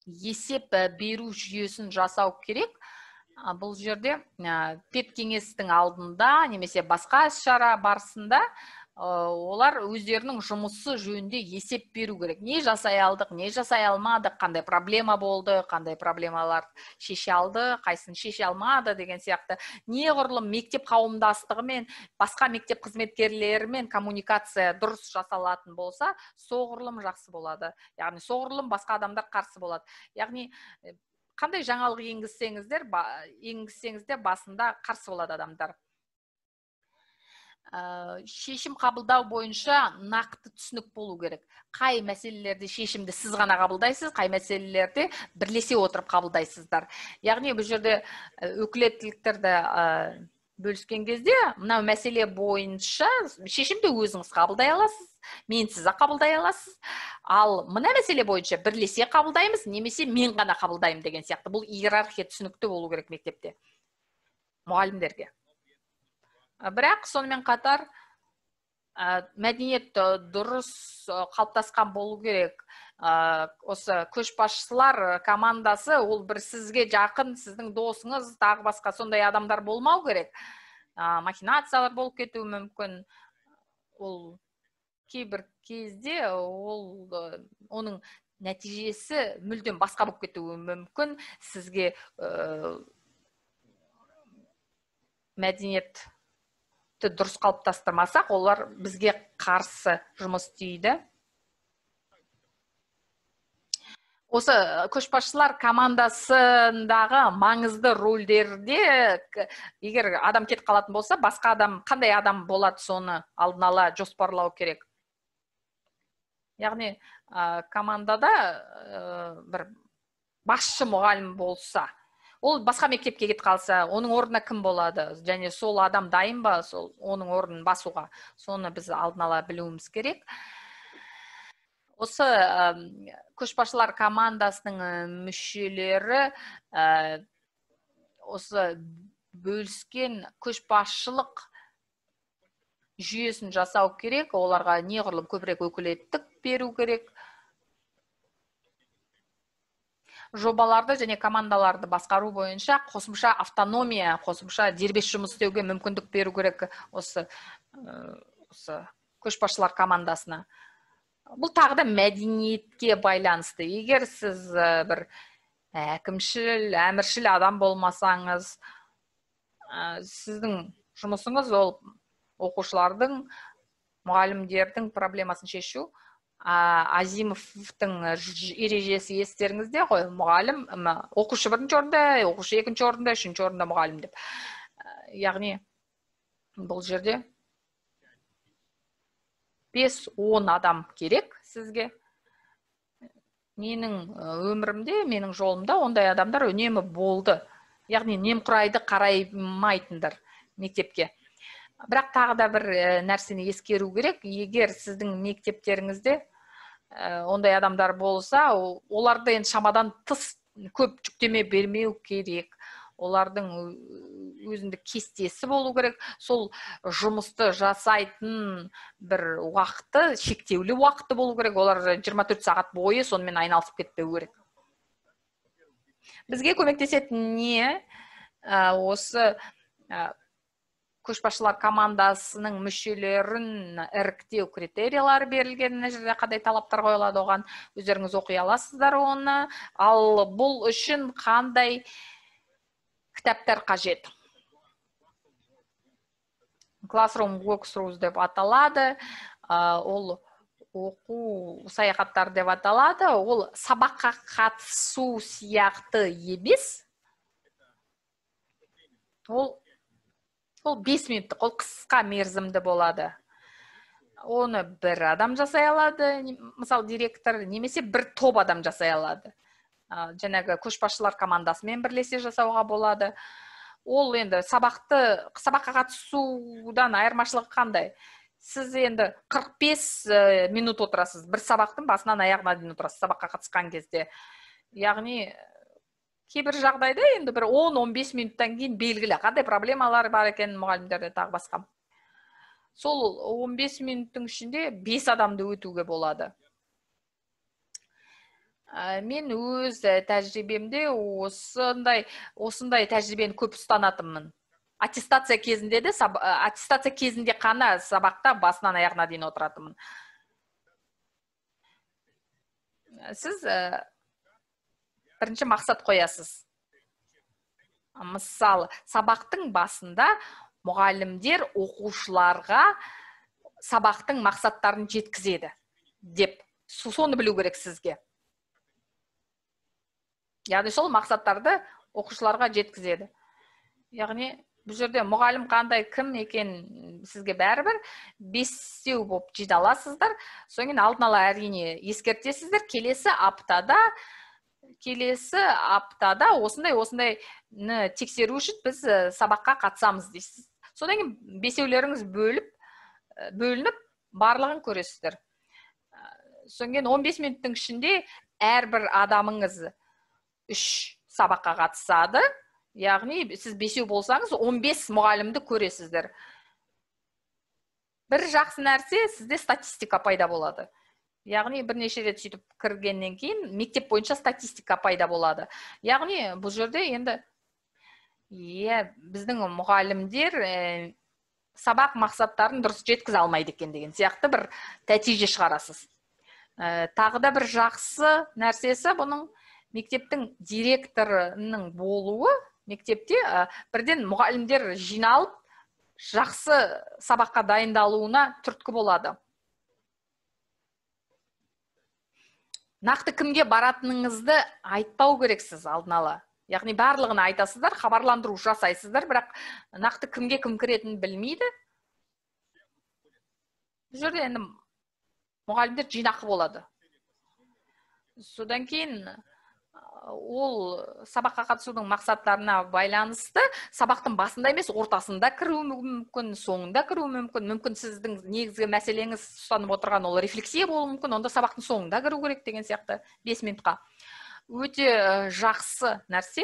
есеп беру жүйесін жасау керек. Бұл жерде пеп кеңестің алдында немесе басқа іс-шара барысында олар өздерінің жұмысы жөнінде есеп беру керек. Не жасай алдық, не жасай алмадық, қандай проблема болды, қандай проблемалар шеше алды, қайсын шеше алмады деген сияқты. Неғұрлым мектеп қауымдастығымен, басқа мектеп қызметкерлерімен коммуникация дұрыс жасалатын болса, соғұрлым жақсы болады. Яғни соғұрлым басқа адамдар қарсы болады. Яғни қандай жаңалық енгізсеңіздер басында қарсы болады адамдар. Шешім қабылдау бойынша нақты түсінік болу керек. Қай мәселелерде шешімді сіз ғана қабылдайсыз, қай мәселелерде бірлесе отырып қабылдайсыздар. Яғни бұл жерде өкілеттіліктерді бөліскен кезде мынау мәселе бойынша шешімді өзіңіз қабылдай аласыз, мен сіз қабылдай аласыз. Ал мына мәселе бойынша бірлесе қабылдаймыз, немесе мен ғана қабылдаймын деген сияқты. Бұл иерархия түсінікті болу керек мектепте, мұғалімдерге. Бірақ сонымен қатар мәдениет дұрыс қалыптасқан болу керек. Осы көшбасшылар командасы, ол бір сізге жақын, сіздің досыңыз, тағы басқа сондай адамдар болмау керек. Махинациялар болып кетуі мүмкін. Ол кейбір кезде оның нәтижесі мүлдем басқа болып кетуі мүмкін. Сізге мәдениет дұрыс қалыптастырмасақ, олар бізге қарсы жұмыс істейді. Осы көшбасшылар командасындағы маңызды рөлдерде, егер адам кетіп қалатын болса, басқа адам, қандай адам болады, соны алдын ала жоспарлау керек. Яғни командада бір басшы мұғалім болса, ол басқа мектепке кетіп қалса, оның орнына кім болады? Және сол адам дайын ба, оның орнын басуға? Соны біз алдын ала білуіміз керек. Осы көшбасшылар командасының мүшелері осы бөліскен көшбасшылық жүйесін жасау керек. Оларға неғұрлым көбірек өкілеттік беру керек. Жобаларды және командаларды басқару бойынша қосымша автономия, қосымша дербес жұмыс істеуге мүмкіндік беру керек осы көшбасшылар командасына. Бұл тағы да мәдениетке байланысты. Егер сіз бір әкімшіл, әміршіл адам болмасаңыз, сіздің жұмысыңыз ол оқушылардың, мұғалімдердің проблемасын шешу. Азимовтың ережесі естеріңізде ғой, мұғалім, оқушы бірінші орында, оқушы екінші орында, үшінші орында мұғалім деп. Яғни бұл жерде 5-10 адам керек сізге. Менің өмірімде, менің жолымда ондай адамдар үнемі болды. Яғни немқұрайды қараймайтындар мектепке. Бірақ тағы да бір нәрсені ескеру керек. Егер сіздің мектептеріңізде ондай адамдар болса, оларды енді шамадан тыс көп жүктеме бермеу керек. Олардың өзіндік кестесі болу керек. Сол жұмысты жасайтын бір уақыты, шектеулі уақыты болу керек. Олар 24 сағат бойы сонымен айналысып кетпеу керек. Бізге көмектесетін не? Осы көшбасшылар командасының мүшелерін іріктеу критериялары берілген, мына жерде қандай талаптар қойылады, оған өздеріңіз оқи аласыздар оны. Ал бұл үшін қандай кітаптар қажет? Classroom Walkthroughs деп аталады. Ол оқу саяхаттар деп аталады. Ол сабаққа қатысу сияқты емес. Ол 5 минуттық, ол қысқа мерзімді болады. Оны бір адам жасай алады, мысалы директор, немесе бір топ адам жасай алады. Жаңағы көшбасшылар командасымен бірлесе жасауға болады. Ол енді сабаққа қатысудан айырмашылығы қандай? Сіз енді 45 минут отырасыз, бір сабақтың басынан аяғына дейін отырасыз сабаққа қатысқан кезде. Яғни кейбір жағдайда енді бір 10-15 минуттан кейін белгілі қандай проблемалар бар екен мұғалімдерде, тағы басқа. Сол 15 минуттың ішінде 5 адамды өтуге болады. Мен өз тәжірибемде осындай тәжірибені көп ұстанатынмын. Аттестация кезінде қана сабақта басынан аяғына дейін отыратынмын. Сіз бірінші мақсат қоясыз. Мысалы, сабақтың басында мұғалімдер оқушыларға сабақтың мақсаттарын жеткізеді деп, соны білу керек сізге. Яғни сол мақсаттарды оқушыларға жеткізеді. Яғни бұл жерде мұғалім қандай, кім екен сізге бәрібір 5 болып жидаласыздар. Соңын алдын ала әрине ескертесіздер. Келесі аптада осындай тексеру үшін біз сабаққа қатысамыз дейсіз. Содан кейін бесеулеріңіз бөлініп барлығын көресіздер. Содан кейін 15 минуттың ішінде әрбір адамыңыз 3 сабаққа қатысады. Яғни сіз 5 болсаңыз 15 мұғалімді көресіздер. Бір жақсы нәрсе, сізде статистика пайда болады. Яғни бірнеше рет сөйтіп кіргеннен кейін мектеп бойынша статистика пайда болады. Яғни бұл жерде енді біздің мұғалімдер сабақ мақсаттарын дұрыс жеткізе алмайды екен деген сияқты бір нәтиже шығарасыз. Тағы да бір жақсы нәрсесі бұның мектептің директорының болуы, мектепте бірден мұғалімдер жиналып жақсы сабаққа дайындалуына түрткі болады. Нақты кімге баратыныңызды айтпау керексіз алдын ала. Яғни барлығына айтасыздар, хабарландыру жасайсыздар, бірақ нақты кімге кім кіретінін білмейді. Бұл жерде енді мұғалімдер жинақы болады. Содан кейін ол сабаққа қатысудың мақсаттарына байланысты сабақтың басында емес, ортасында кіруі мүмкін, соңында кіруі мүмкін. Мүмкін сіздің негізгі мәселеңіз ұстанып отырған ол рефлексия болуы мүмкін, онда сабақтың соңында кіру керек деген сияқты 5 минутқа. Өте жақсы нәрсе.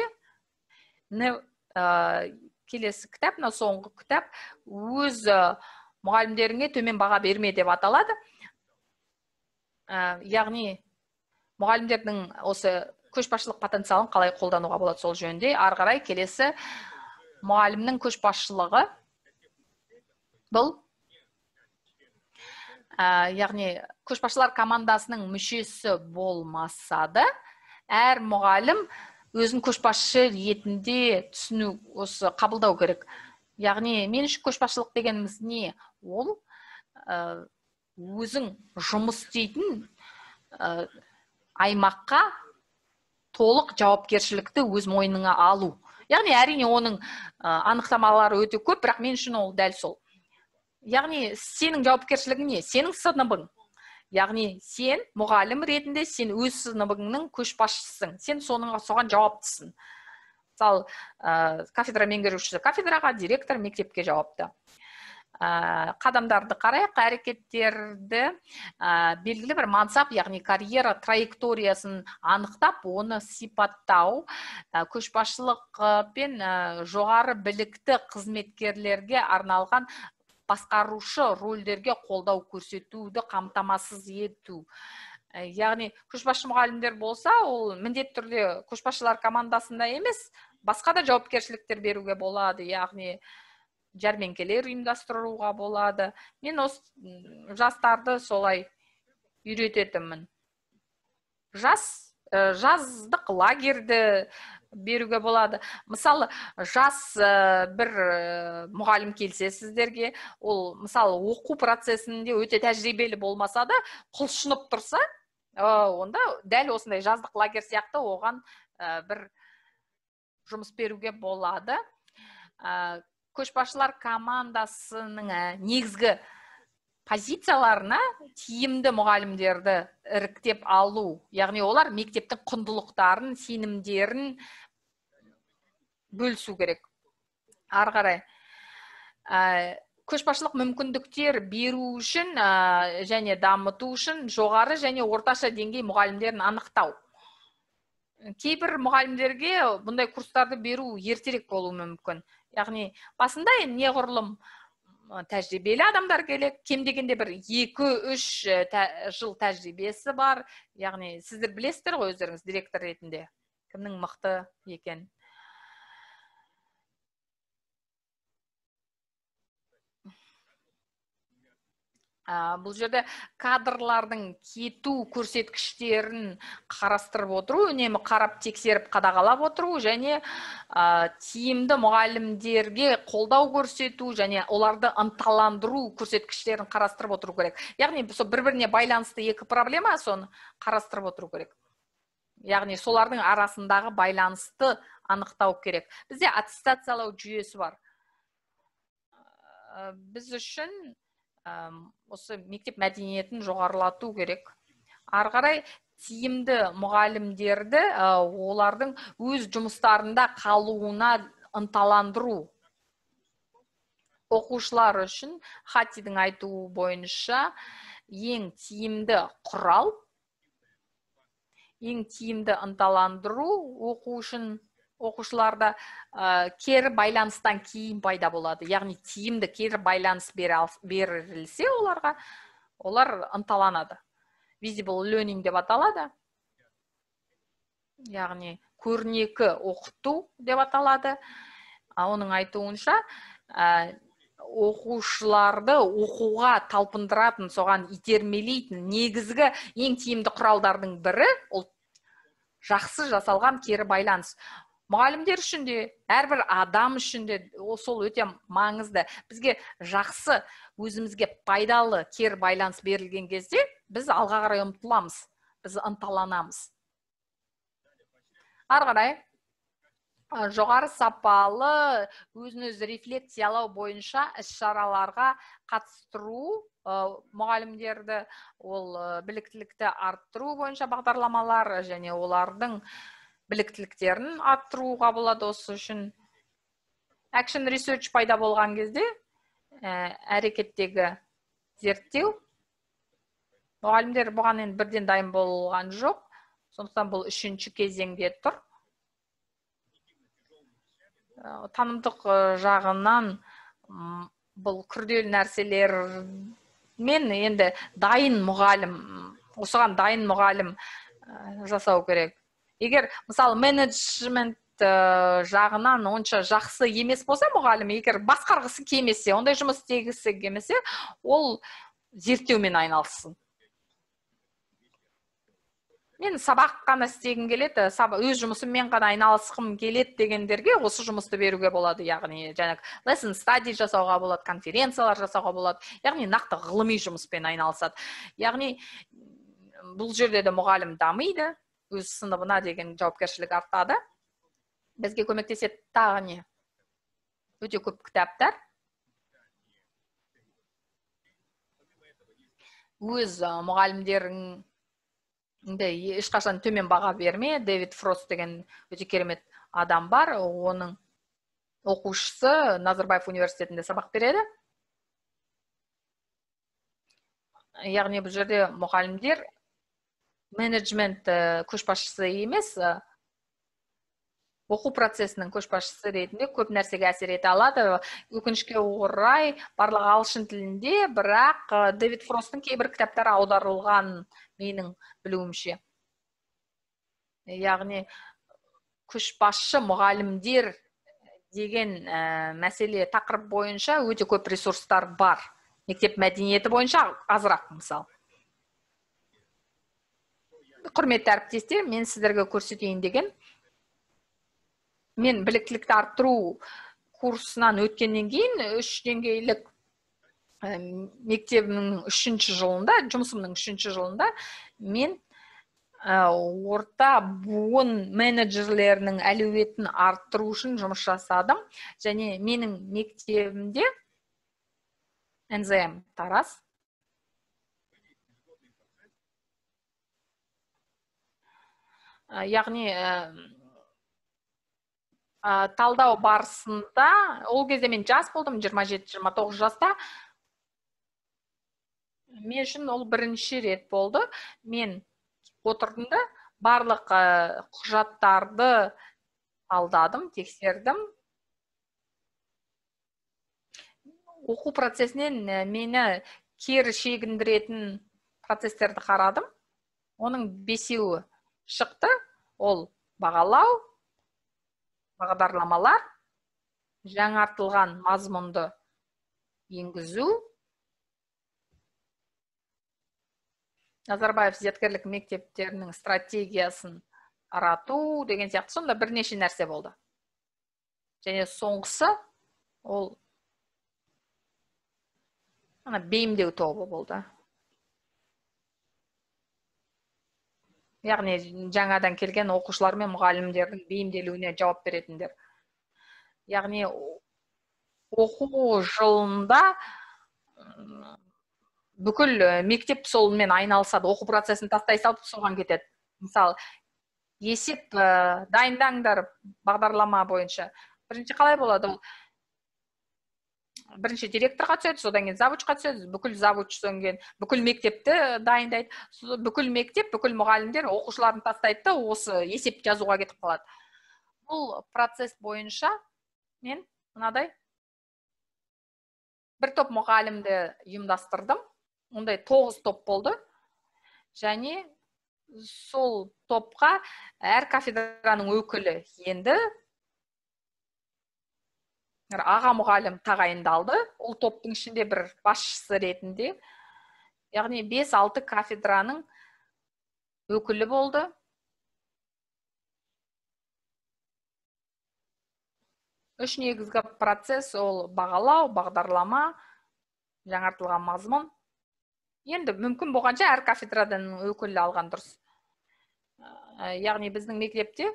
Келесі кітап, соңғы кітап, өз мұғалімдеріңе төмен баға берме деп аталады. Яғни мұғалімдердің осы көшбасшылық потенциалын қалай қолдануға болады сол жөнінде. Ары қарай келесі мұғалімнің көшбасшылығы бұл яғни көшбасшылар командасының мүшесі болмаса да, әр мұғалім өзін көшбасшы ретінде түсіну, осы қабылдау керек. Яғни мен үшін көшбасшылық дегеніміз не? Ол өзің жұмыс істейтін аймаққа толық жауапкершілікті өз мойныңа алу. Яғни әрине оның анықтамалары өте көп, бірақ мен үшін ол дәл сол. Яғни сенің жауапкершілігің не? Сенің сыныбың. Яғни сен мұғалім ретінде сен өз сыныбыңның көшбасшысың. Сен соған жауаптысың. Мысалы, кафедра меңгерушісі кафедраға, директор мектепке жауапты. Қадамдарды қарайық, әрекеттерді белгілі бір мансап, яғни карьера траекториясын анықтап, оны сипаттау, көшбасшылық пен жоғары білікті қызметкерлерге арналған басқарушы рөлдерге қолдау көрсетуді қамтамасыз ету. Яғни көшбасшы мұғалімдер болса, ол міндетті түрде көшбасшылар командасында емес, басқа да жауапкершіліктер беруге болады. Яғни жәрмеңкелер ұйымдастыруға болады. Мен осы жастарды солай үйрететімін. Жаздық лагерді беруге болады. Мысалы, жас бір мұғалім келсе сіздерге, ол мысалы оқу процесінде өте тәжірибелі болмаса да, құлшынып тұрса, онда дәл осындай жаздық лагер сияқты оған бір жұмыс беруге болады. Көшбасшылар командасының негізгі позицияларына тиімді мұғалімдерді іріктеп алу. Яғни олар мектептің құндылықтарын, сенімдерін бөлісу керек. Ары қарай. Көшбасшылық мүмкіндіктер беру үшін және дамыту үшін жоғары және орташа деңгей мұғалімдерін анықтау. Кейбір мұғалімдерге бұндай курстарды беру ертерек болуы мүмкін. Яғни басында неғұрлым тәжірибелі адамдар келек, кем дегенде бір 2-3 жыл тәжірибесі бар. Яғни сіздер білесіздер ғой өздеріңіз директор ретінде кімнің мықты екен. Бұл жерде кадрлардың кету көрсеткіштерін қарастырып отыру, үнемі қарап тексеріп қадағалап отыру және тиімді мұғалімдерге қолдау көрсету және оларды ынталандыру көрсеткіштерін қарастырып отыру керек. Яғни бір-біріне байланысты екі проблема, соны қарастырып отыру керек. Яғни солардың арасындағы байланысты анықтау керек. Бізде аттестациялау жүйесі бар. Біз үшін осы мектеп мәдениетін жоғарылату керек. Ары қарай тиімді мұғалімдерді олардың өз жұмыстарында қалуына ынталандыру. оқушылар үшін Хатидің айтуы бойынша ең тиімді құрал, ең тиімді ынталандыру оқушыларда кері байланыстан кейін пайда болады. Яғни тиімді кері байланыс берілсе оларға, олар ынталанады. Visible learning деп аталады. Яғни көрнекі оқыту деп аталады. Оның айтуынша оқушыларды оқуға талпындыратын, соған итермелейтін негізгі ең тиімді құралдардың бірі ол жақсы жасалған кері байланыс. Мұғалімдер үшін де, әрбір адам үшін де сол өте маңызды. Бізге жақсы, өзімізге пайдалы кері байланыс берілген кезде, біз алға қарай ұмтыламыз, біз ынталанамыз. Ары қарай, жоғары сапалы өзін-өзі рефлексиялау бойынша іс-шараларға қатыстыру, мұғалімдерді ол біліктілікті арттыру бойынша бағдарламалар және олардың біліктіліктерін арттыруға болады. Осы үшін action research пайда болған кезде әрекеттегі зерттеу, мұғалімдер бұған енді бірден дайын болған жоқ, сондықтан бұл үшінші кезеңде тұр. Танымдық жағынан бұл күрделі нәрселер мен енді дайын мұғалім, осыған дайын мұғалім жасау керек. Егер мысалы менеджмент жағынан онша жақсы емес болса мұғалім, егер басқарғысы келмесе, ондай жұмыс істегісі келмесе, ол зерттеумен айналыссын. Мен сабақ қана істегім келеді, өз жұмысыммен қана айналысқым келеді дегендерге осы жұмысты беруге болады. Яғни lesson study жасауға болады, конференциялар жасауға болады. Яғни нақты ғылыми жұмыспен айналысады. Яғни бұл жерде де мұғалім дамиды, өз сыныбына деген жауапкершілік артады. Бізге көмектеседі тағы не? Өте көп кітаптар. Өз мұғалімдердің ешқашан төмен баға берме. Дэвид Фрост деген өте керемет адам бар. Оның оқушысы Назарбаев университетінде сабақ береді. Яғни бұл жерде мұғалімдер менеджмент көшбасшысы емес, оқу процесінің көшбасшысы ретінде көп нәрсеге әсер ете алады. Өкінішке орай барлығы ағылшын тілінде, бірақ Дэвид Фросттың кейбір кітаптары аударылған менің білуімше. Яғни көшбасшы мұғалімдер деген мәселе тақырып бойынша өте көп ресурстар бар. Мектеп мәдениеті бойынша азырақ мысалы. Құрметті әріптестер, мен сіздерге көрсетейін деген. Мен біліктілікті арттыру курсынан өткеннен кейін 3 деңгейлік мектебімнің 3-ші жылында, жұмысымның 3-ші жылында мен орта буын менеджерлерінің әлеуетін арттыру үшін жұмыс жасадым. Және менің мектебімде НЗМ Тараз. Яғни талдау барысында, ол кезде мен жас болдым, 27-29 жаста. Мен үшін ол бірінші рет болды. Мен отырдым да барлық құжаттарды алдадым, тексердім. Оқу процесінен мені кері шегіндіретін процестерді қарадым. Оның 5-еуі шықты. Ол бағалау, бағдарламалар, жаңартылған мазмұнды енгізу, Назарбаев зияткерлік мектептерінің стратегиясын арату деген сияқты сонда бірнеше нәрсе болды. Және соңғысы ол бейімдеу тобы болды. Яғни жаңадан келген оқушылар мен мұғалімдердің бейімделуіне жауап беретіндер. Яғни оқу жылында бүкіл мектеп солмен айналысады, оқу процесін тастай салып соған кетеді. Мысалы, есеп дайындаңдар бағдарлама бойынша. Бірінші қалай болады? бірінші директорға түседі, содан кейін завучқа түседі, бүкіл завуч содан кейін бүкіл мектепті дайындайды. Бүкіл мектеп, бүкіл мұғалімдер оқушыларын тастайды да осы есеп жазуға кетіп қалады. Бұл процесс бойынша мен мынадай бір топ мұғалімді ұйымдастырдым. Ондай 9 топ болды. Және сол топқа әр кафедраның өкілі енді аға мұғалім тағайындалды. Ол топтың ішінде бір басшысы ретінде. Яғни 5-6 кафедраның өкілі болды. Үш негізгі процесс ол бағалау, бағдарлама, жаңартылған мазмұн. Енді мүмкін болғанша әр кафедрадан өкілі алған дұрыс. Яғни біздің мектепте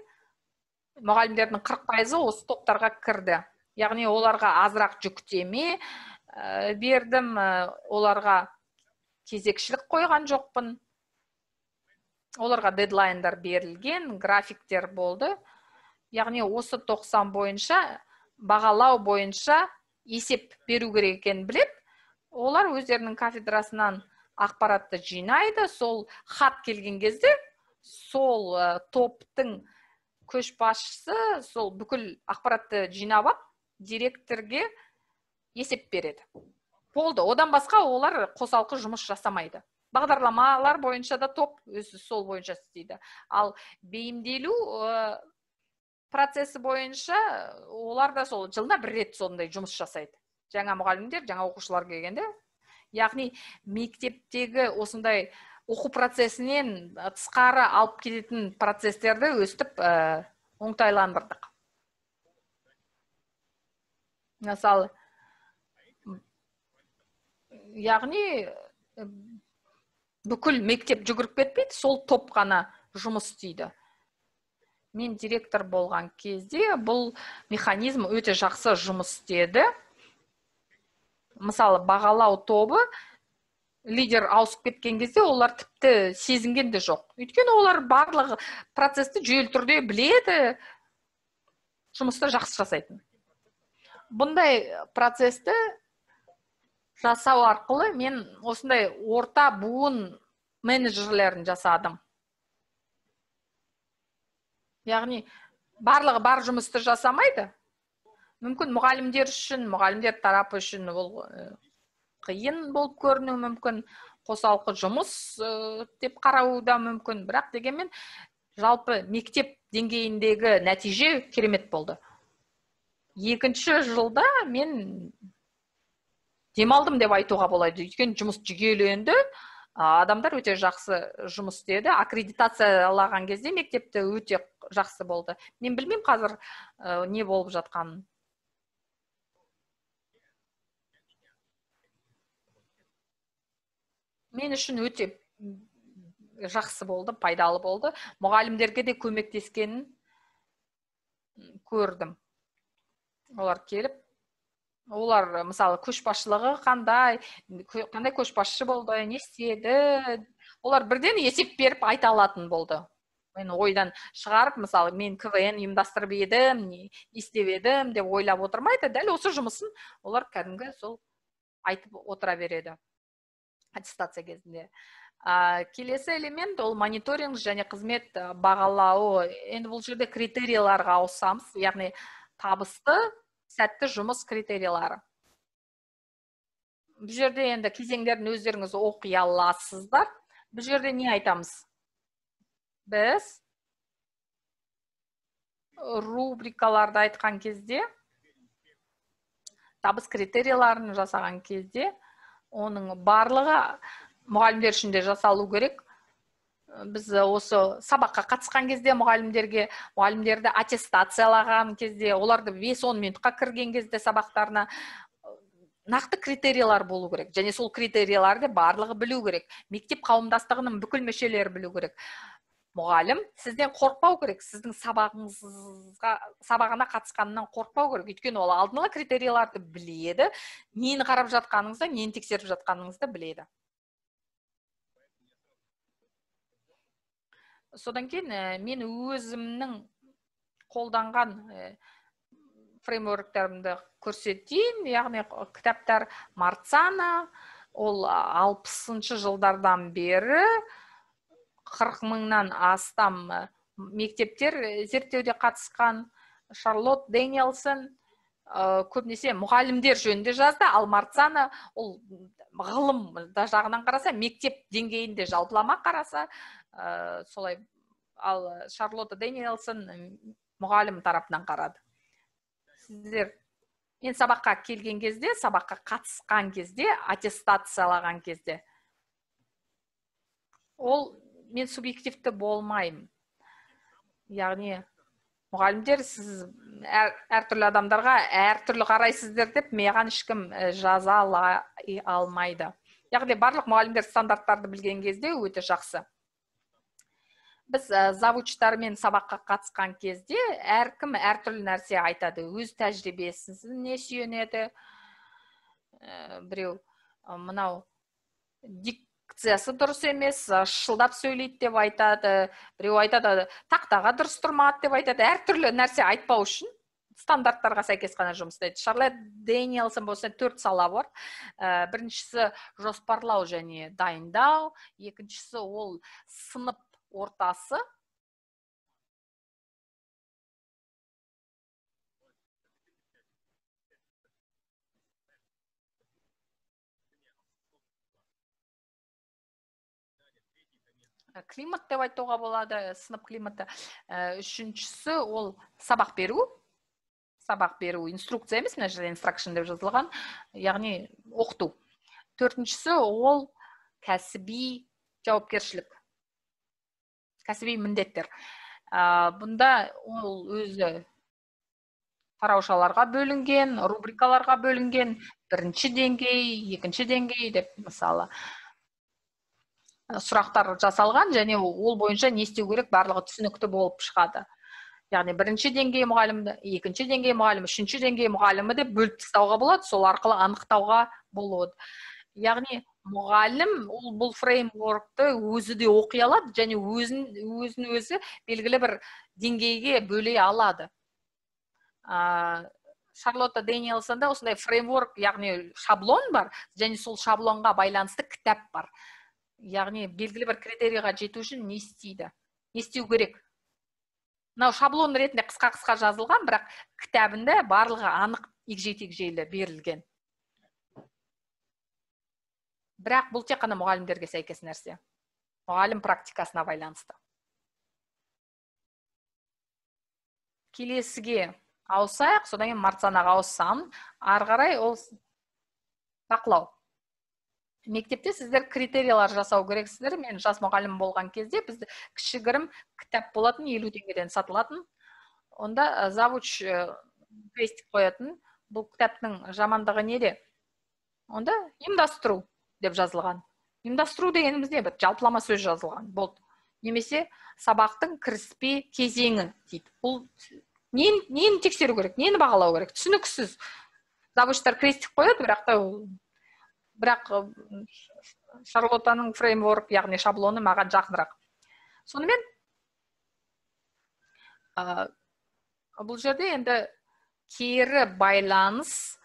мұғалімдердің 40% осы топтарға кірді. Яғни оларға азырақ жүктеме бердім, оларға кезекшілік қойған жоқпын. Оларға дедлайндар берілген, графиктер болды. Яғни осы 90 бойынша, бағалау бойынша есеп беру керек екенін біліп, олар өздерінің кафедрасынан ақпаратты жинайды. Сол хат келген кезде, сол топтың көшбасшысы сол бүкіл ақпаратты жинап, директорге есеп береді. Болды. Одан басқа олар қосалқы жұмыс жасамайды. Бағдарламалар бойынша да топ өзі сол бойынша істейді. Ал бейімделу процесі бойынша олар да сол жылда бір рет сондай жұмыс жасайды. Жаңа мұғалімдер, жаңа оқушылар келгенде. Яғни мектептегі осындай оқу процесінен тысқары алып кететін процестерді өстіп оңтайландырдық. Мысалы, яғни бүкіл мектеп жүгіріп кетпейді, сол топ қана жұмыс істейді. Мен директор болған кезде бұл механизм өте жақсы жұмыс істеді. Мысалы, бағалау тобы лидер ауысып кеткен кезде олар тіпті сезінген де жоқ. Өйткені олар барлық процесті жүйелі түрде біледі, жұмысты жақсы жасайтын. Бұндай процесті жасау арқылы мен осындай орта буын менеджерлерін жасадым. Яғни барлығы бар жұмысты жасамайды. Мүмкін мұғалімдер үшін, мұғалімдер тарапы үшін ол қиын болып көрінуі мүмкін, қосалқы жұмыс деп қарауы да мүмкін. Бірақ дегенмен жалпы мектеп деңгейіндегі нәтиже керемет болды. Екінші жылда мен демалдым деп айтуға болады. Өйткені жұмыс жүйеленді, адамдар өте жақсы жұмыс істеді. Аккредитациялаған кезде мектепте өте жақсы болды. Мен білмеймін қазір не болып жатқанын. Мен үшін өте жақсы болды, пайдалы болды. Мұғалімдерге де көмектескенін көрдім. Олар келіп, олар мысалы көшбасшылығы қандай көшбасшы болды, не істеді, олар бірден есеп беріп айта алатын болды. Мен ойдан шығарып, мысалы мен КВН ұйымдастырып едім, не істеп едім деп ойлап отырмайды, дәл осы жұмысын олар кәдімгі сол айтып отыра береді аттестация кезінде. Келесі элемент ол мониторинг және қызмет бағалауы. Енді бұл жерде критерияларға ауысамыз, яғни табысты, сәтті жұмыс критериялары. Бұл жерде енді кезеңдерін өздеріңіз оқи аласыздар. Бұл жерде не айтамыз? Біз рубрикаларды айтқан кезде, табыс критерияларын жасаған кезде, оның барлығы мұғалімдер үшін де жасалу керек. Біз осы сабаққа қатысқан кезде мұғалімдерді аттестациялаған кезде, оларды 5-10 минутқа кірген кезде сабақтарына нақты критериялар болу керек. Және сол критерияларды барлығы білу керек. Мектеп қауымдастығының бүкіл мүшелері білу керек. Мұғалім сізден қорықпау керек, сіздің сабағына қатысқанынан қорықпау керек. Өйткені ол алдын ала критерияларды біледі, нені қарап жатқаныңызды, нені тексеріп жатқаныңызды біледі. Содан кейін мен өзімнің қолданған фреймворктерімді көрсетейін. Яғни кітаптар Марцана, ол 60-шы жылдардан бері 40 мыңнан астам мектептер зерттеуде қатысқан. Шарлотт Дэниелсон көбінесе мұғалімдер жөнінде жазды, ал Марцана ол ғылым жағынан қараса, мектеп деңгейінде жалпылама қараса, солай. Ал Шарлотт Дэниелсон мұғалім тарапынан қарады. Сіздер мен сабаққа келген кезде, сабаққа қатысқан кезде, аттестациялаған кезде, ол мен субъективті болмаймын. Яғни мұғалімдер, сіз әртүрлі адамдарға әртүрлі қарайсыздар деп маған ешкім жаза алмайды. Яғни барлық мұғалімдер стандарттарды білген кезде өте жақсы. Біз завучтармен сабаққа қатысқан кезде әркім әртүрлі нәрсе айтады. Өз тәжірибесіне сүйенеді. Біреу мынау дикциясы дұрыс емес, шылдап сөйлейді деп айтады. Біреу айтады, тақтаға дұрыс тұрмады деп айтады. Әртүрлі нәрсе айтпау үшін стандарттарға сәйкес қана жұмыс істейді. Шарлотт Дэниелсон болса 4 сала бар. Біріншісі жоспарлау және дайындау, екіншісі ол сынып ортасы. Климат деп айтуға болады, сынып климаты. Үшіншісі ол сабақ беру. Сабақ беру, инструкция емес, мына жерде instruction деп жазылған, яғни оқыту. Төртіншісі ол кәсіби жауапкершілік. Кәсіби міндеттер. Бұнда ол өзі тараушаларға бөлінген, рубрикаларға бөлінген, бірінші деңгей, екінші деңгей деп мысалы сұрақтар жасалған, және ол бойынша не істеу керек барлығы түсінікті болып шығады. Яғни бірінші деңгей мұғалімді, екінші деңгей мұғалімі, үшінші деңгей мұғалімі деп бөліп тастауға болады, сол арқылы анықтауға болады. Яғни мұғалім бұл фреймворкты өзі де оқи алады, және өзін өзі белгілі бір деңгейге бөле алады. Шарлотт Дэниелсонда осындай фреймворк, яғни шаблон бар, және сол шаблонға байланысты кітап бар. Яғни белгілі бір критерийға жету үшін не істейді? Не істеу керек? Мынау шаблон ретінде қысқа-қысқа жазылған, бірақ кітабында барлығы анық егжей-тегжейлі берілген. Бірақ бұл тек қана мұғалімдерге сәйкес нәрсе. Мұғалім практикасына байланысты. Келесіге ауысайық, содан кейін Марцанаға ауыссам, ары қарай ол бақылау. Мектепте сіздер критериялар жасау керексіздер. Мен жас мұғалім болған кезде бізді кішігірім кітап болатын, 50 теңгеден сатылатын. Онда завуч крестик қоятын. Бұл кітаптың жамандығы неде? Онда ұйымдастыру деп жазылған. Ұйымдастыру дегеніміз не? Бір жалпылама сөз жазылған. Болды. Немесе сабақтың кіріспе кезеңі дейді. Бұл нені тексеру керек? Нені бағалау керек? Түсініксіз. Завучтар крестик қояды, бірақ Шарлоттаның фреймворк, яғни шаблоны маған жақынырақ. Сонымен, бұл жерде енді кері байланыс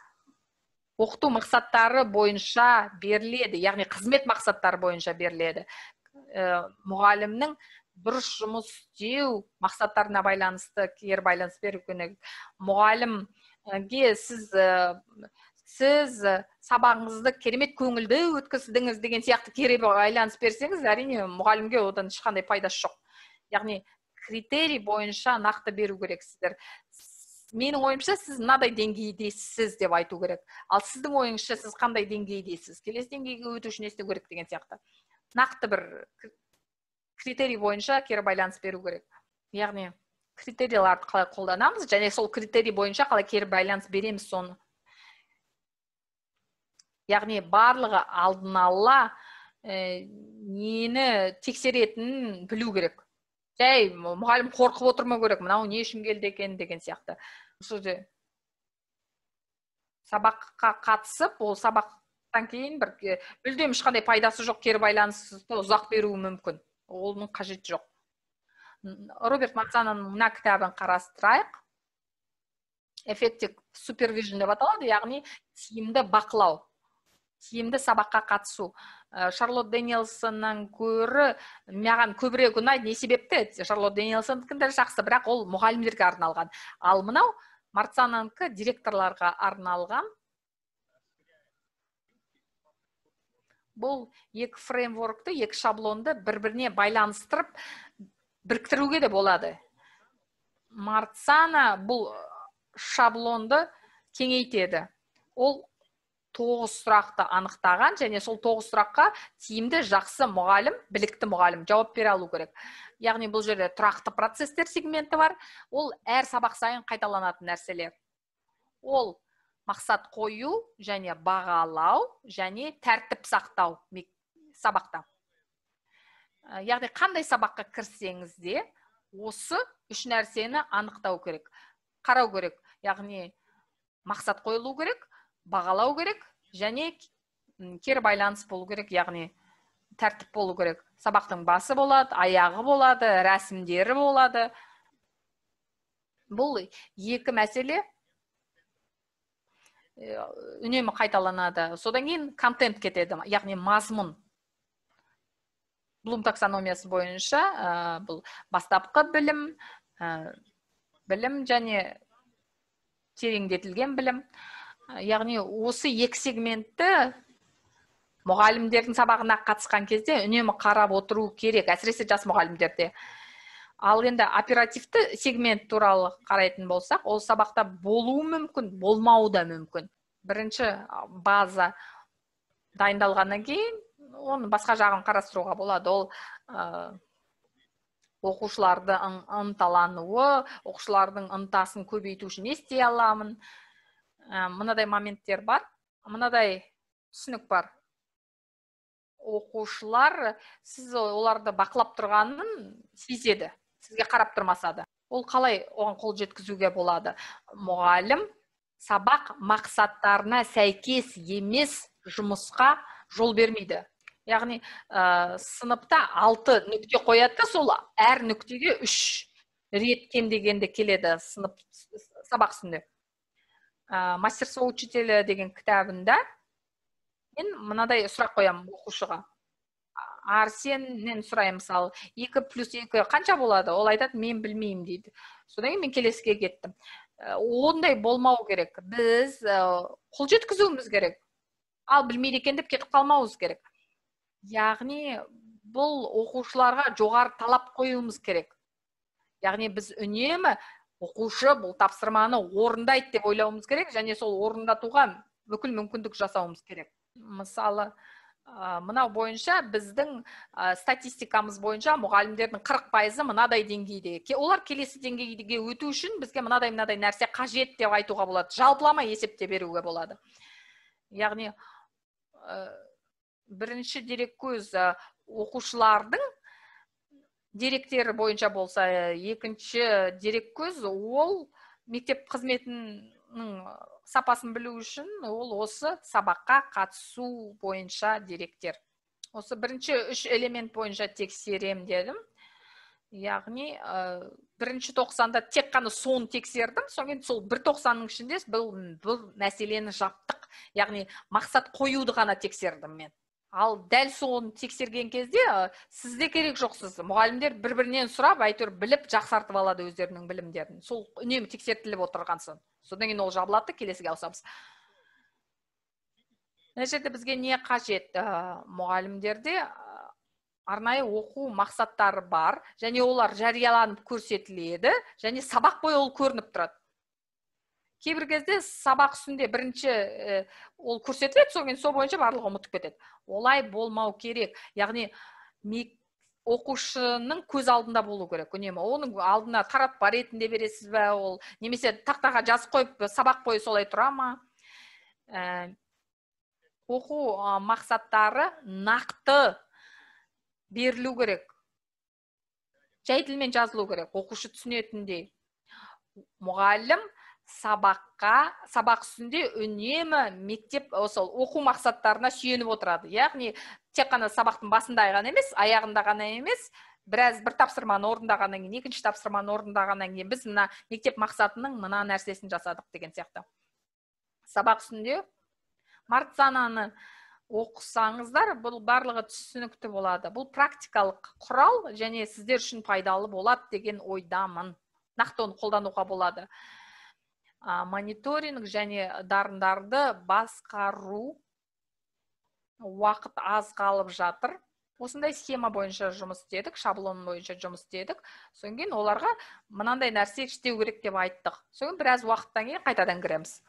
оқыту мақсаттары бойынша беріледі, яғни қызмет мақсаттары бойынша беріледі. Мұғалімнің дұрыс жұмыс істеу мақсаттарына байланысты кері байланыс беру керек. Мұғалімге сіз сабағыңызды керемет көңілді өткіздіңіз деген сияқты кері байланыс берсеңіз, әрине мұғалімге одан ешқандай пайдасы жоқ. Яғни критерий бойынша нақты беру керексіздер. Менің ойымша сіз мынадай деңгейдесіз деп айту керек. Ал сіздің ойыңызша сіз қандай деңгейдесіз? Келесі деңгейге өту үшін не істеу керек деген сияқты. Нақты бір критерий бойынша кері байланыс беру керек. Яғни критерияларды қалай қолданамыз, және сол критерий бойынша қалай кері байланыс береміз соны. Яғни барлығы алдын ала нені тексеретінін білу керек. Жай мұғалім қорқып отырмау керек, мынау не үшін келді екен деген сияқты. Сабаққа қатысып, ол сабақтан кейін бір мүлдем ешқандай пайдасы жоқ кері байланысты ұзақ беруі мүмкін. Оның қажеті жоқ. Роберт Марцананың мына кітабын қарастырайық. effective supervision деп аталады, яғни тиімді бақылау, тиімді сабаққа қатысу. Шарлотт Дэниелсоннан көрі маған көбірек ұнайды. Не себепті? Шарлотт Дэниелсондікін де жақсы, бірақ ол мұғалімдерге арналған. Ал мынау Марцананікі директорларға арналған. Бұл екі фреймворкты, екі шаблонды бір-біріне байланыстырып біріктіруге де болады. Марцана бұл шаблонды кеңейтеді. Ол 9 сұрақты анықтаған, және сол 9 сұраққа тиімді жақсы мұғалім, білікті мұғалім жауап бере алу керек. Яғни бұл жерде тұрақты процестер сегменті бар. Ол әр сабақ сайын қайталанатын нәрселер. Ол мақсат қою, және бағалау, және тәртіп сақтау сабақта. Яғни қандай сабаққа кірсеңіз де, осы үш нәрсені анықтау керек, қарау керек. Яғни мақсат қойылу керек, бағалау керек, және кері байланыс болу керек, яғни тәртіп болу керек. Сабақтың басы болады, аяғы болады, рәсімдері болады. Бұл екі мәселе үнемі қайталанады. Содан кейін контент кетеді, яғни мазмұн. Блум таксономиясы бойынша бұл бастапқы білім, және тереңдетілген білім. Яғни осы екі сегментті мұғалімдердің сабағына қатысқан кезде үнемі қарап отыру керек, әсіресе жас мұғалімдерде. Ал енді оперативті сегмент туралы қарайтын болсақ, ол сабақта болуы мүмкін, болмауы да мүмкін. Бірінші база дайындалғаннан кейін, оны басқа жағын қарастыруға болады. Ол оқушыларды ынталануы, оқушылардың ынтасын көбейту үшін не істей аламын. Мынадай моменттер бар, мынадай түсінік бар. Оқушылар, сіз оларды бақылап тұрғанын сезеді, сізге қарап тұрмаса да. Ол қалай оған қол жеткізуге болады? Мұғалім сабақ мақсаттарына сәйкес емес жұмысқа жол бермейді. Яғни сыныпта 6 нүкте қояды, сол әр нүктеге 3 рет кем дегенде келеді сабақ үстінде. Мастерство учителя деген кітабында мен мынадай сұрақ қоямын оқушыға. Арсеннен сұраймын, мысалы, 2+2 қанша болады? Ол айтады, мен білмеймін дейді. Содан кейін мен келесіге кеттім. Ондай болмау керек. Біз қол жеткізуіміз керек. Ал білмейді екен деп кетіп қалмауымыз керек. Яғни бұл оқушыларға жоғары талап қоюымыз керек. Яғни біз үнемі оқушы бұл тапсырманы орындайды деп ойлауымыз керек, және сол орындатуға бүкіл мүмкіндік жасауымыз керек. Мысалы, мынау бойынша біздің статистикамыз бойынша мұғалімдердің 40% мынадай деңгейде. Олар келесі деңгейге өту үшін бізге мынадай нәрсе қажет деп айтуға болады. Жалпылама есепте беруге болады. Яғни бірінші дереккөз оқушылардың деректері бойынша болса, екінші дереккөз ол мектеп қызметінің сапасын білу үшін ол осы сабаққа қатысу бойынша деректер. Осы бірінші 3 элемент бойынша тексерем дедім. Яғни бірінші 90-да тек қана соны тексердім, соңын сол бір 90-ның ішінде бұл мәселені жаптық. Яғни мақсат қоюды ғана тексердім мен. Ал дәл соны тексерген кезде сізде керек жоқсыз. Мұғалімдер бір-бірінен сұрап, әйтеуір біліп, жақсартып алады өздерінің білімдерін. Сол үнемі тексертіліп отырғансын. Содан кейін ол жабылады, келесіге ауысамыз. Мына жерде бізге не қажет? Мұғалімдерде арнайы оқу мақсаттары бар, және олар жарияланып көрсетіледі, және сабақ бойы ол көрініп тұрады. Кейбір кезде сабақ үстінде бірінші ол көрсетіледі, соң сол бойынша барлығы ұмытып кетеді. Олай болмау керек. Яғни оқушының көз алдында болу керек. Үнемі оның алдына таратпа ретінде бересіз бе, ол немесе тақтаға жазып қойып сабақ бойы солай тұра ма? Оқу мақсаттары нақты берілу керек. Жай тілмен жазылу керек, оқушы түсінетіндей. Мұғалім сабақ үстінде үнемі мектеп оқу мақсаттарына сүйеніп отырады. Яғни тек қана сабақтың басында ғана емес, аяғында ғана емес, бір тапсырманы орындағаннан кейін, екінші тапсырманы орындағаннан кейін біз мына мектеп мақсатының мына нәрсесін жасадық деген сияқты. Сабақ үстінде Мартсананы оқысаңыздар, бұл барлығы түсінікті болады. Бұл практикалық құрал және сіздер үшін пайдалы болады деген ойдамын. Нақты оны қолдануға болады. Мониторинг және дарындарды басқару уақыт аз қалып жатыр. Осындай схема бойынша жұмыс істедік, шаблон бойынша жұмыс істедік. Содан кейін оларға мынандай нәрсе істеу керек деп айттық. Содан біраз уақыттан кейін қайтадан кіреміз.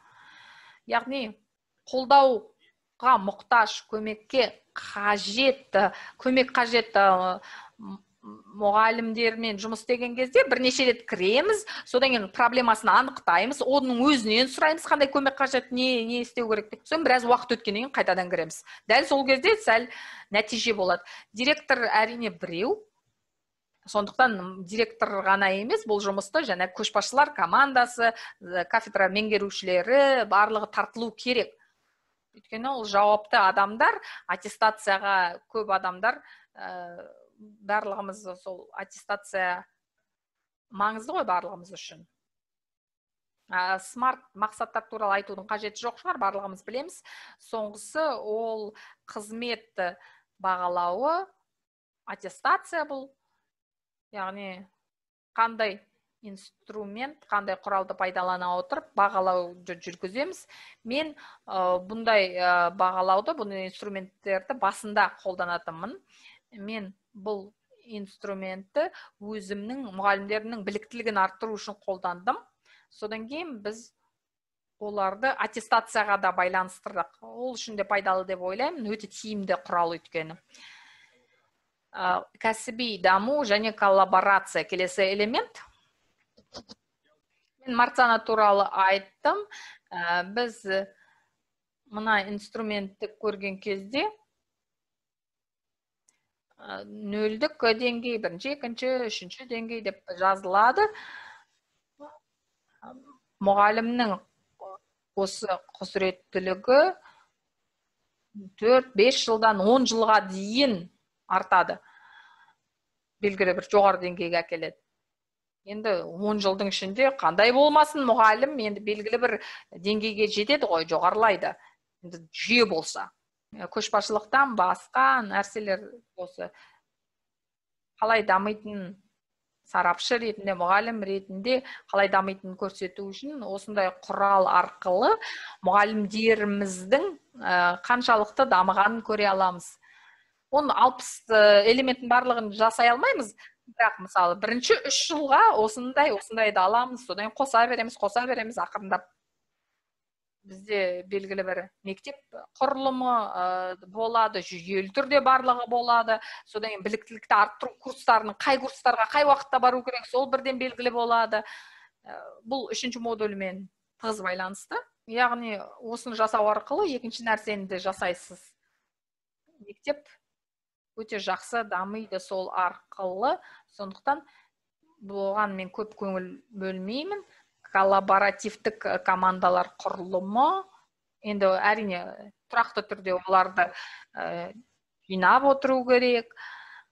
Яғни қолдауға мұқтаж, көмек қажет мұғалімдермен жұмыс істеген кезде бірнеше рет кіреміз, содан кейін проблемасын анықтаймыз, оның өзінен сұраймыз, қандай көмек қажет, не істеу керек деп. Содан біраз уақыт өткеннен кейін қайтадан кіреміз. Дәл сол кезде сәл нәтиже болады. Директор әрине біреу, сондықтан директор ғана емес, бұл жұмысты және көшбасшылар командасы, кафедра меңгерушілері барлығы тартылу керек. Өйткені ол жауапты адамдар, аттестацияға көп адамдар, барлығымыз сол аттестация маңызды ғой барлығымыз үшін. Смарт мақсаттар туралы айтудың қажеті жоқ шығар, барлығымыз білеміз. Соңғысы ол қызмет бағалауы, аттестация бұл. Яғни қандай инструмент, қандай құралды пайдалана отырып бағалау жүргіземіз. Мен бұндай бағалауды, бұндай инструменттерді басында қолданатынмын. Мен бұл инструментті өзімнің мұғалімдерінің біліктілігін арттыру үшін қолдандым. Содан кейін біз оларды аттестацияға да байланыстырдық. Ол үшін де пайдалы деп ойлаймын, өте тиімді құрал өйткені. Кәсіби даму және коллаборация келесі элемент. Мен Мартсана туралы айттым. Біз мына инструментті көрген кезде нөлдік деңгей, бірінші, екінші, үшінші деңгей деп жазылады. Мұғалімнің осы құзыреттілігі 4-5 жылдан 10 жылға дейін артады. Белгілі бір жоғары деңгейге әкеледі. Енді 10 жылдың ішінде қандай болмасын мұғалім, енді белгілі бір деңгейге жетеді ғой, жоғарылайды. Енді жүйе болса. Көшбасшылықтан басқа нәрселер осы қалай дамитын сарапшы ретінде, мұғалім ретінде қалай дамитын көрсету үшін осындай құрал арқылы мұғалімдеріміздің қаншалықты дамығанын көре аламыз. Оның 60 элементтің барлығын жасай алмаймыз, бірақ мысалы бірінші 3 жылға осындайды аламыз, содан қоса береміз ақырындап. Бізде белгілі бір мектеп құрылымы болады, жүйелі түрде барлығы болады. Содан біліктілікті арттыру курстарының қай курстарға қай уақытта бару керек, сол бірден белгілі болады. Бұл үшінші модульмен тығыз байланысты. Яғни осыны жасау арқылы екінші нәрсені де жасайсыз. Мектеп өте жақсы дамиды сол арқылы. Сондықтан бұған мен көп көңіл бөлмеймін. Коллаборативтік командалар құрылымы, енді әрине тұрақты түрде оларды жинап отыру керек,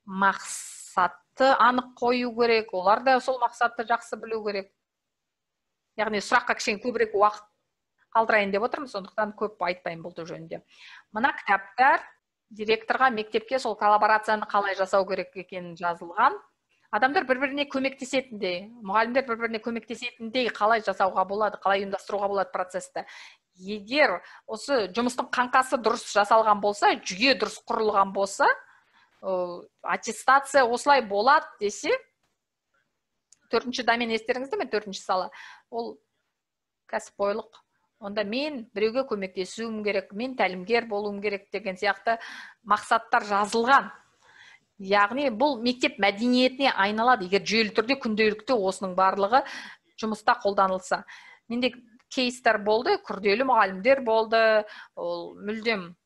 мақсатты анық қою керек, олар да сол мақсатты жақсы білу керек. Яғни сұраққа кішкене көбірек уақыт қалдырайын деп отырмын, сондықтан көп айтпаймын бұл жөнінде. Мына кітаптар директорға, мектепке сол коллаборацияны қалай жасау керек екенін жазылған. Адамдар бір-біріне көмектесетіндей, мұғалімдер бір-біріне көмектесетіндей қалай жасауға болады, қалай ұйымдастыруға болады процесті. Егер осы жұмыстың қаңқасы дұрыс жасалған болса, жүйе дұрыс құрылған болса, аттестация осылай болады десе, 4-ші домен естеріңізде ме, 4-ші сала, ол кәсіпқойлық. Онда мен біреуге көмектесуім керек, мен тәлімгер болуым керек деген сияқты мақсаттар жазылған. Яғни бұл мектеп мәдениетіне айналады, егер жүйелі түрде күнделікті осының барлығы жұмыста қолданылса. Менде кейстер болды, күрделі мұғалімдер болды, ол мүлдем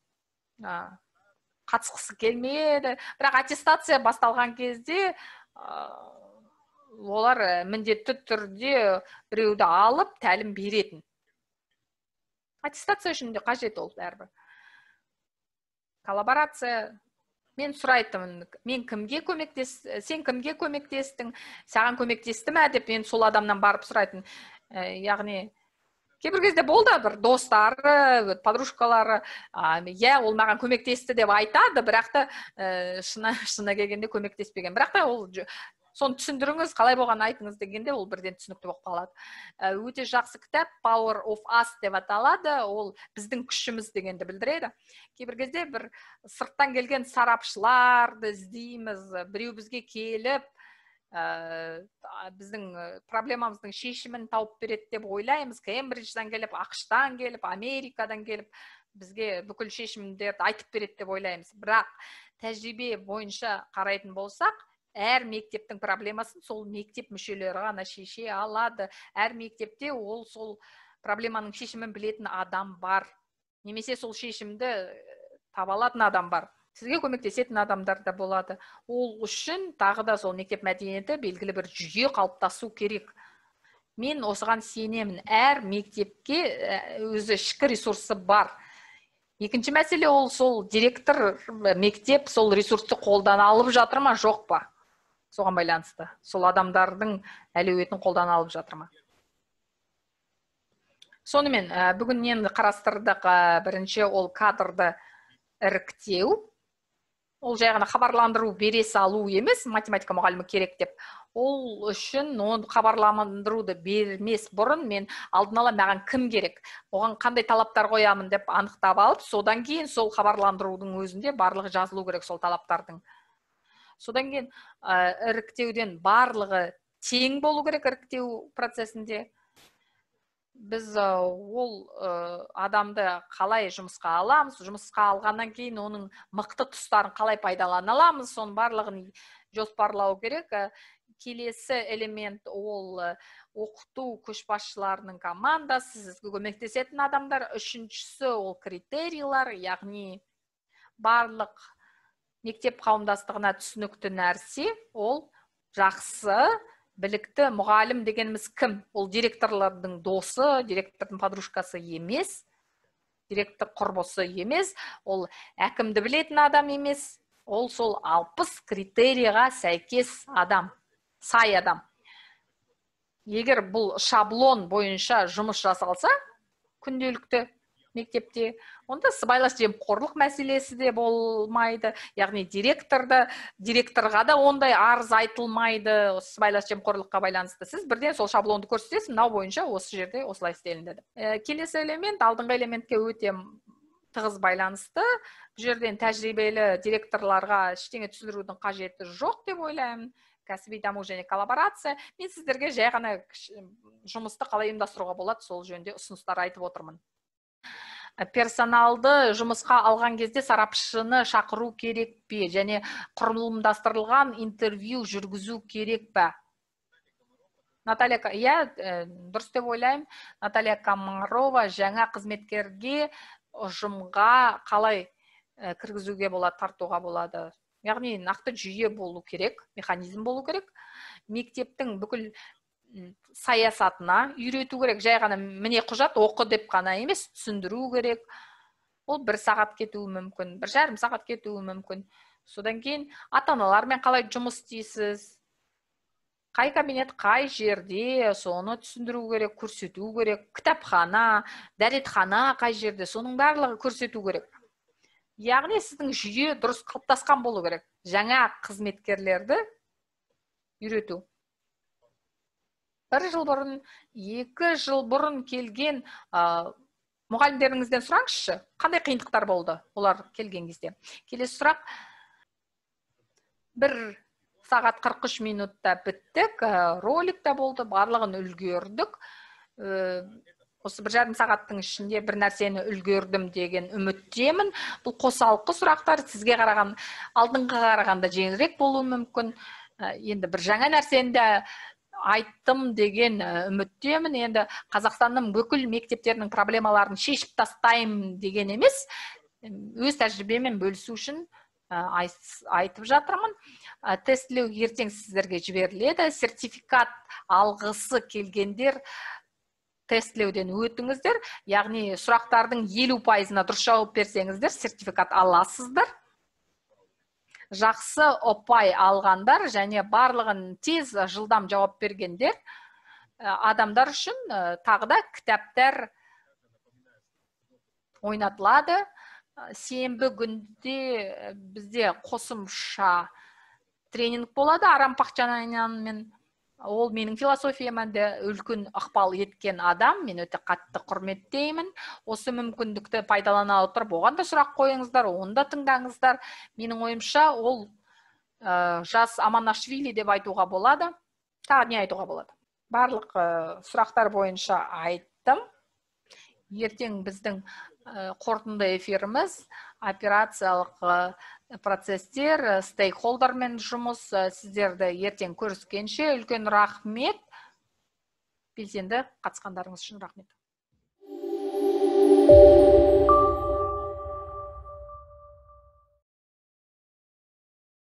қатысқысы келмеді. Бірақ аттестация басталған кезде олар міндетті түрде біреуді алып тәлім беретін. Аттестация үшін де қажет ол бәрібір. Коллаборация Мен сұрайтымын, сен кімге көмектестің, саған көмектесті ме деп мен сол адамнан барып сұрайтын. Яғни кейбір кезде болды бір достары, подружкалары, ол маған көмектесті деп айтады, бірақ та шына келгенде көмектеспеген. Бірақ та ол соны түсіндіріңіз, қалай болған айтыңыз дегенде ол бірден түсінікті болып қалады. Өте жақсы кітап Power of Us деп аталады, ол біздің күшіміз дегенді білдіреді. Кейбір кезде бір сырттан келген сарапшыларды іздейміз, біреу бізге келіп, біздің проблемамыздың шешімін тауып береді деп ойлаймыз. Кембриджден келіп, ақштан келіп, Америкадан келіп, бізге бүкіл шешімдерді айтып береді деп ойлаймыз. Бірақ тәжірибе бойынша қарайтын болсақ, әр мектептің проблемасын сол мектеп мүшелері ғана шеше алады. Әр мектепте ол сол проблеманың шешімін білетін адам бар. Немесе сол шешімді таба алатын адам бар. Сізге көмектесетін адамдар да болады. Ол үшін тағы да сол мектеп мәдениеті белгілі бір жүйе қалыптасу керек. Мен осыған сенемін. Әр мектепке өзі ішкі ресурсы бар. Екінші мәселе ол сол директор мектеп сол ресурсты қолдана алып жатыр ма, жоқ па? Соған байланысты. Сол адамдардың әлеуетін қолдана алып жатыр ма? Сонымен, бүгін енді қарастырдық. Бірінші ол кадрды іріктеу. Ол жай ғана хабарландыру бере салу емес, математика мұғалімі керек деп. Ол үшін оны хабарландыруды бермес бұрын мен алдын ала маған кім керек, оған қандай талаптар қоямын деп анықтап алып, содан кейін сол хабарландырудың өзінде барлығы жазылу керек сол талаптардың. Содан кейін іріктеуден барлығы тең болу керек іріктеу процесінде. Біз ол адамды қалай жұмысқа аламыз, жұмысқа алғаннан кейін оның мықты тұстарын қалай пайдалана аламыз, соның барлығын жоспарлау керек. Келесі элемент ол оқыту көшбасшыларының командасы, сізге көмектесетін адамдар. Үшіншісі ол критерийлар, яғни барлық мектеп қауымдастығына түсінікті нәрсе, ол жақсы, білікті мұғалім дегеніміз кім? Ол директорлардың досы, директордың подружкасы емес, директор құрбысы емес, ол әкімді білетін адам емес, ол сол 60 критерийға сәйкес адам, сай адам. Егер бұл шаблон бойынша жұмыс жасалса, күнделікті мектепте, онда сыбайлас жемқорлық мәселесі де болмайды. Яғни директорға да ондай арыз айтылмайды сыбайлас жемқорлыққа байланысты. Сіз бірден сол шаблонды көрсетесіз, мынау бойынша осы жерде осылай істелінді деп. Келесі элемент алдыңғы элементке өте тығыз байланысты. Бұл жерден тәжірибелі директорларға ештеңе түсіндірудің қажеті жоқ деп ойлаймын. Кәсіби даму және коллаборация. Мен сіздерге жай ғана жұмысты қалай ұйымдастыруға болады, сол жөнінде ұсыныстар айтып отырмын. Персоналды жұмысқа алған кезде сарапшыны шақыру керек пе, және құрылымдастырылған интервью жүргізу керек пе? Наталья, дұрыс деп ойлаймын. Наталья Комарова жаңа қызметкерге ұжымға қалай кіргізуге болады, тартуға болады. Яғни нақты жүйе болу керек, механизм болу керек. Мектептің бүкіл саясатына үйрету керек. Жай ғана міне құжат оқы деп қана емес, түсіндіру керек. Ол 1 сағат кетуі мүмкін, 1,5 сағат кетуі мүмкін. Содан кейін ата-аналармен қалай жұмыс істейсіз, қай кабинет, қай жерде, соны түсіндіру керек, көрсету керек. Кітапхана, дәретхана қай жерде, соның барлығы көрсету керек. Яғни сіздің жүйе дұрыс қалыптасқан болу керек. Жаңа қызметкерлерді үйрету. 1 жыл бұрын, 2 жыл бұрын келген мұғалімдеріңізден сұраңызшы, қандай қиындықтар болды олар келген кезде. Келесі сұрақ, 1 сағат 43 минутта біттік, роликта болды, барлығын үлгердік. Осы 1,5 сағаттың ішінде бір нәрсені үлгердім деген үміттемін. Бұл қосалқы сұрақтар сізге қараған, алдыңғы қарағанда жеңілірек болуы мүмкін. Енді бір жаңа нәрсені айттым деген үміттемін. Енді Қазақстанның бүкіл мектептерінің проблемаларын шешіп тастаймын деген емес, өз тәжірибемен бөлісу үшін айтып жатырмын. Тестілеу ертең сіздерге жіберіледі. Сертификат алғысы келгендер тестілеуден өтіңіздер. Яғни сұрақтардың 50%-ына дұрыс жауап берсеңіздер, сертификат аласыздар. жақсы ұпай алғандар және барлығын тез жылдам жауап бергендер адамдар үшін тағы да кітаптар ойнатылады. Сенбі күнде бізде қосымша тренинг болады Арам Пақчанайнанмен. Ол менің философияма да үлкен ықпал еткен адам, мен өте қатты құрметтеймін. Осы мүмкіндікті пайдалана отырып, оған да сұрақ қойыңыздар, оны да тыңдаңыздар. Менің ойымша, ол жас Аманашвили деп айтуға болады. Тағы не айтуға болады? Барлық сұрақтар бойынша айттым. Ертең біздің қорытынды эфиріміз операциялық процесстер, стейкхолдермен жұмыс. Сіздерді ертең көріскенше үлкен рахмет. Белсенді қатысқандарыңыз үшін рахмет.